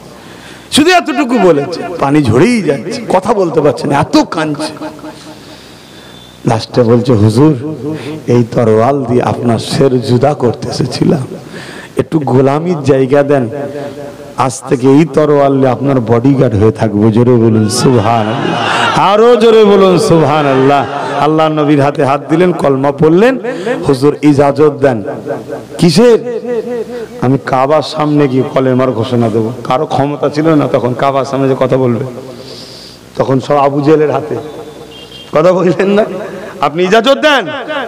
শুধু এতটুকু বলেছে, পানি ঝরেই যাচ্ছে, কথা বলতে পারছে না, এত কাঁদছে। লাস্টে বলছে, হুজুর এই তরোয়াল দিয়ে আপনার শের জুদা করতে এসেছিলাম, একটু গোলামির জায়গা দেন, আজ থেকে এই তরোয়াল দিয়ে আপনার বডিগার্ড হয়ে থাকবো। জোরে বলুন সুবহানাল্লাহ, আরো জোরে বলুন সুবহানাল্লাহ। আল্লাহ নবীর হাতে হাত দিলেন, কলমা পড়লেন। হুজুর ইজাজত দেন। কিসের? আমি কাবার সামনে গিয়ে কলেমার ঘোষণা দেবো। কারো ক্ষমতা ছিল না তখন কাবার সামনে যে কথা বলবে, তখন সব আবু জেহেলের হাতে। কথা বললেন না, আপনি ইজাজত দেন।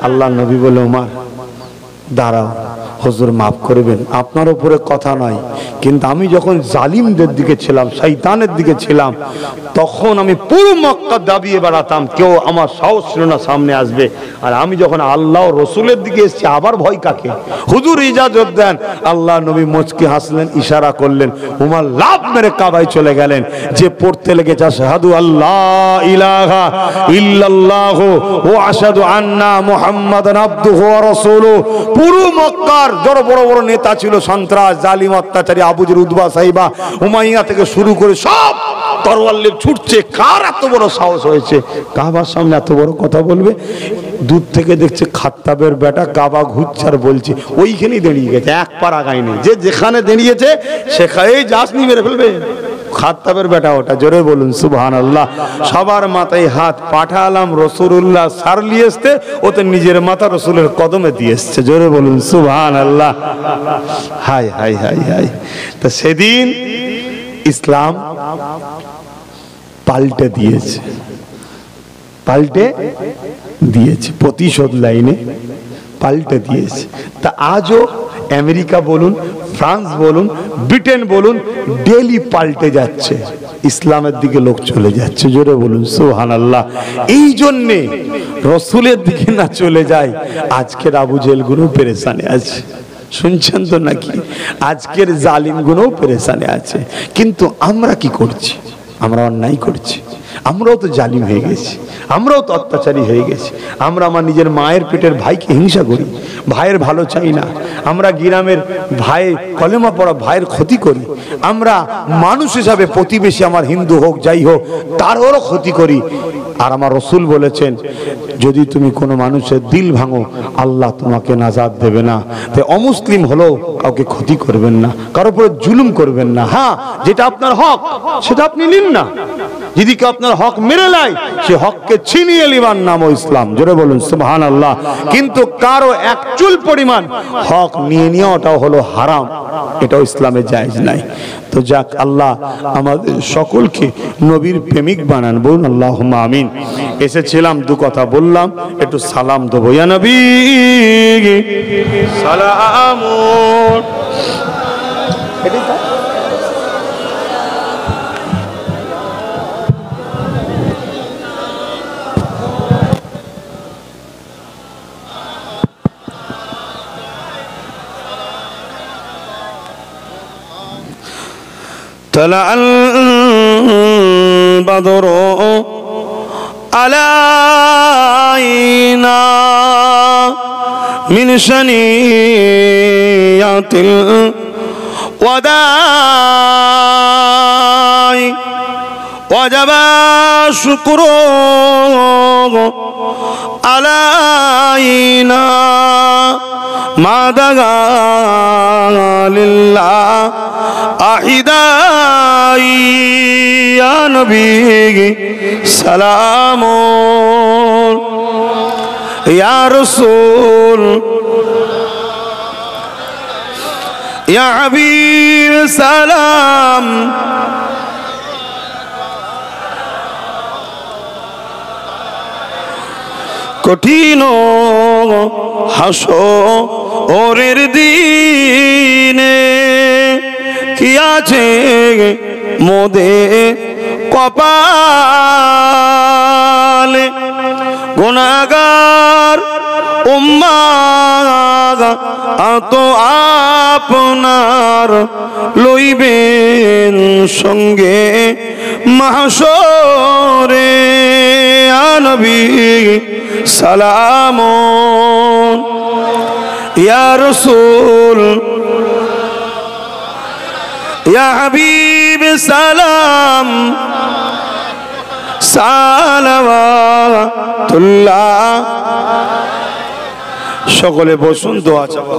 আল্লাহ নবী বলে, ওমর দাঁড়াও, হুজুর মাফ করবেন, আপনার উপরে কথা নয়, কিন্তু আমি যখন জালিমদের দিকে ছিলাম, শয়তানের দিকে ছিলাম, তখন আমি পুরো মক্কা দাবিয়ে বেড়াতাম, কেউ আমার সাহস ছিল না সামনে আসবে। আর আমি যখন আল্লাহ রসুলের দিকে এসেছি, আবার ভয় কাকে? হুজুর ইজাজত দেন। আল্লাহ নবী মুচকি হাসলেন, ইশারা করলেন, উমর লাফ মেরে কাবায় চলে গেলেন। যে পড়তে লেগেছে আশহাদু আল্লাহ ইলাহা ইল্লাল্লাহ ওয়া আশহাদু আন্না মুহাম্মাদান আবদুহু ওয়া রাসূলুহু। পুরো মক্কার যত বড় বড় নেতা ছিল, সন্ত্রাস, জালিম, অত্যাচারী, আবু জেহেল, উতবা, সাইবা, উমাইয়া থেকে শুরু করে সব তরোয়াল নিয়ে ছুটছে। কার এত বড় সাহস হয়েছে কাবার সামনে এত বড় কথা বলবে? দূর থেকে দেখছে খাত্তাবের বেটা কাবা ঘুরছে আর বলছে, ওইখানেই দাঁড়িয়ে গেছে, এক পা আগায়নি, যে যেখানে দাঁড়িয়েছে সেখানেই যাসনি, মেরে ফেলবে। খাত্তাবের বেটা ওটা। জোরে বলুন সুবহানাল্লাহ। সবার মাথায় হাত পাঠালাম, রাসূলুল্লাহ সারলি আসতে, ওতে নিজের মাথা রাসূলের কদমে দিয়ে এসছে। জোরে বলুন সুবহানাল্লাহ। হায় হায় হায় হায়। তো সেদিন ইসলাম পাল্টে দিয়েছে, পাল্টে দিয়েছে, প্রতিশোধ লাইনে পাল্টে দিয়েছে। তা আজও আমেরিকা বলুন, ফ্রান্স বলুন, ব্রিটেন বলুন, ডেলি পাল্টে যাচ্ছে, ইসলামের দিকে লোক চলে যাচ্ছে। জোরে বলুন সুবহানাল্লাহ। এই জন্যে রসুলের দিকে না চলে যায়, আজকের আবু জেহেল গুলো পেরেশানে আছে। শুনছেন তো নাকি? আজকের জালিম গুলো পেরেশানে আছে। কিন্তু আমরা কি করছি? আমরা অন্যায় করছি, আমরাও তো জালিম হয়ে গেছি, আমরাও তো অত্যাচারী হয়ে গেছি। আমরা আমার নিজের মায়ের পেটের ভাইকে হিংসা করি, ভাইয়ের ভালো চাই না। আমরা গ্রামের ভাই, কলেমা পড়া ভাইয়ের ক্ষতি করি। আমরা মানুষ হিসাবে প্রতিবেশী, আমার হিন্দু হোক যাই হোক, তারও ক্ষতি করি। আর আমার রসুল বলেছেন, যদি তুমি কোনো মানুষের দিল ভাঙো, আল্লাহ তোমাকে নাজাত দেবে না। তাই অমুসলিম হলেও কাউকে ক্ষতি করবেন না, কারোর উপরে জুলুম করবেন না। হ্যাঁ, যেটা আপনার হক সেটা আপনি নিন না। যদি কেউ আপনার হক মেরে নেয়, সে হককে ছিনিয়ে নেবার নামও ইসলাম। জোরে বলুন সুবহানাল্লাহ। কিন্তু কারো এক চুল পরিমাণ হক নিয়ে নেওয়াটাও হলো হারাম, এটাও ইসলামে জায়েজ নাই। তো যাক, আল্লাহ আমাদের সকলকে নবীর প্রেমিক বানান। বলুন আল্লাহুম্মা আমিন। এসেছিলাম, দু কথা বললাম, একটু সালাম দেবো। ইয়া নবী সালামুন। طلع البدر علينا من شنيعة الوداع وجب الشكر علينا মাদাগা লিল্লাহ আহিদাই ইয়া নবী সালামুন ইয়া রাসূল ইয়া হাবিব সালাম কঠিন হাসরের দিনে কি আছে মোদের কপালে গুনাহগার উম্মাহ তো আপনার লইবেন সঙ্গে মাহশরে ইয়া নবী সালামুন ইয়া রাসূল ইয়া হাবিব সালাম সালাওয়াতুল্লাহ সকলে বসুন দোয়া চাওয়া।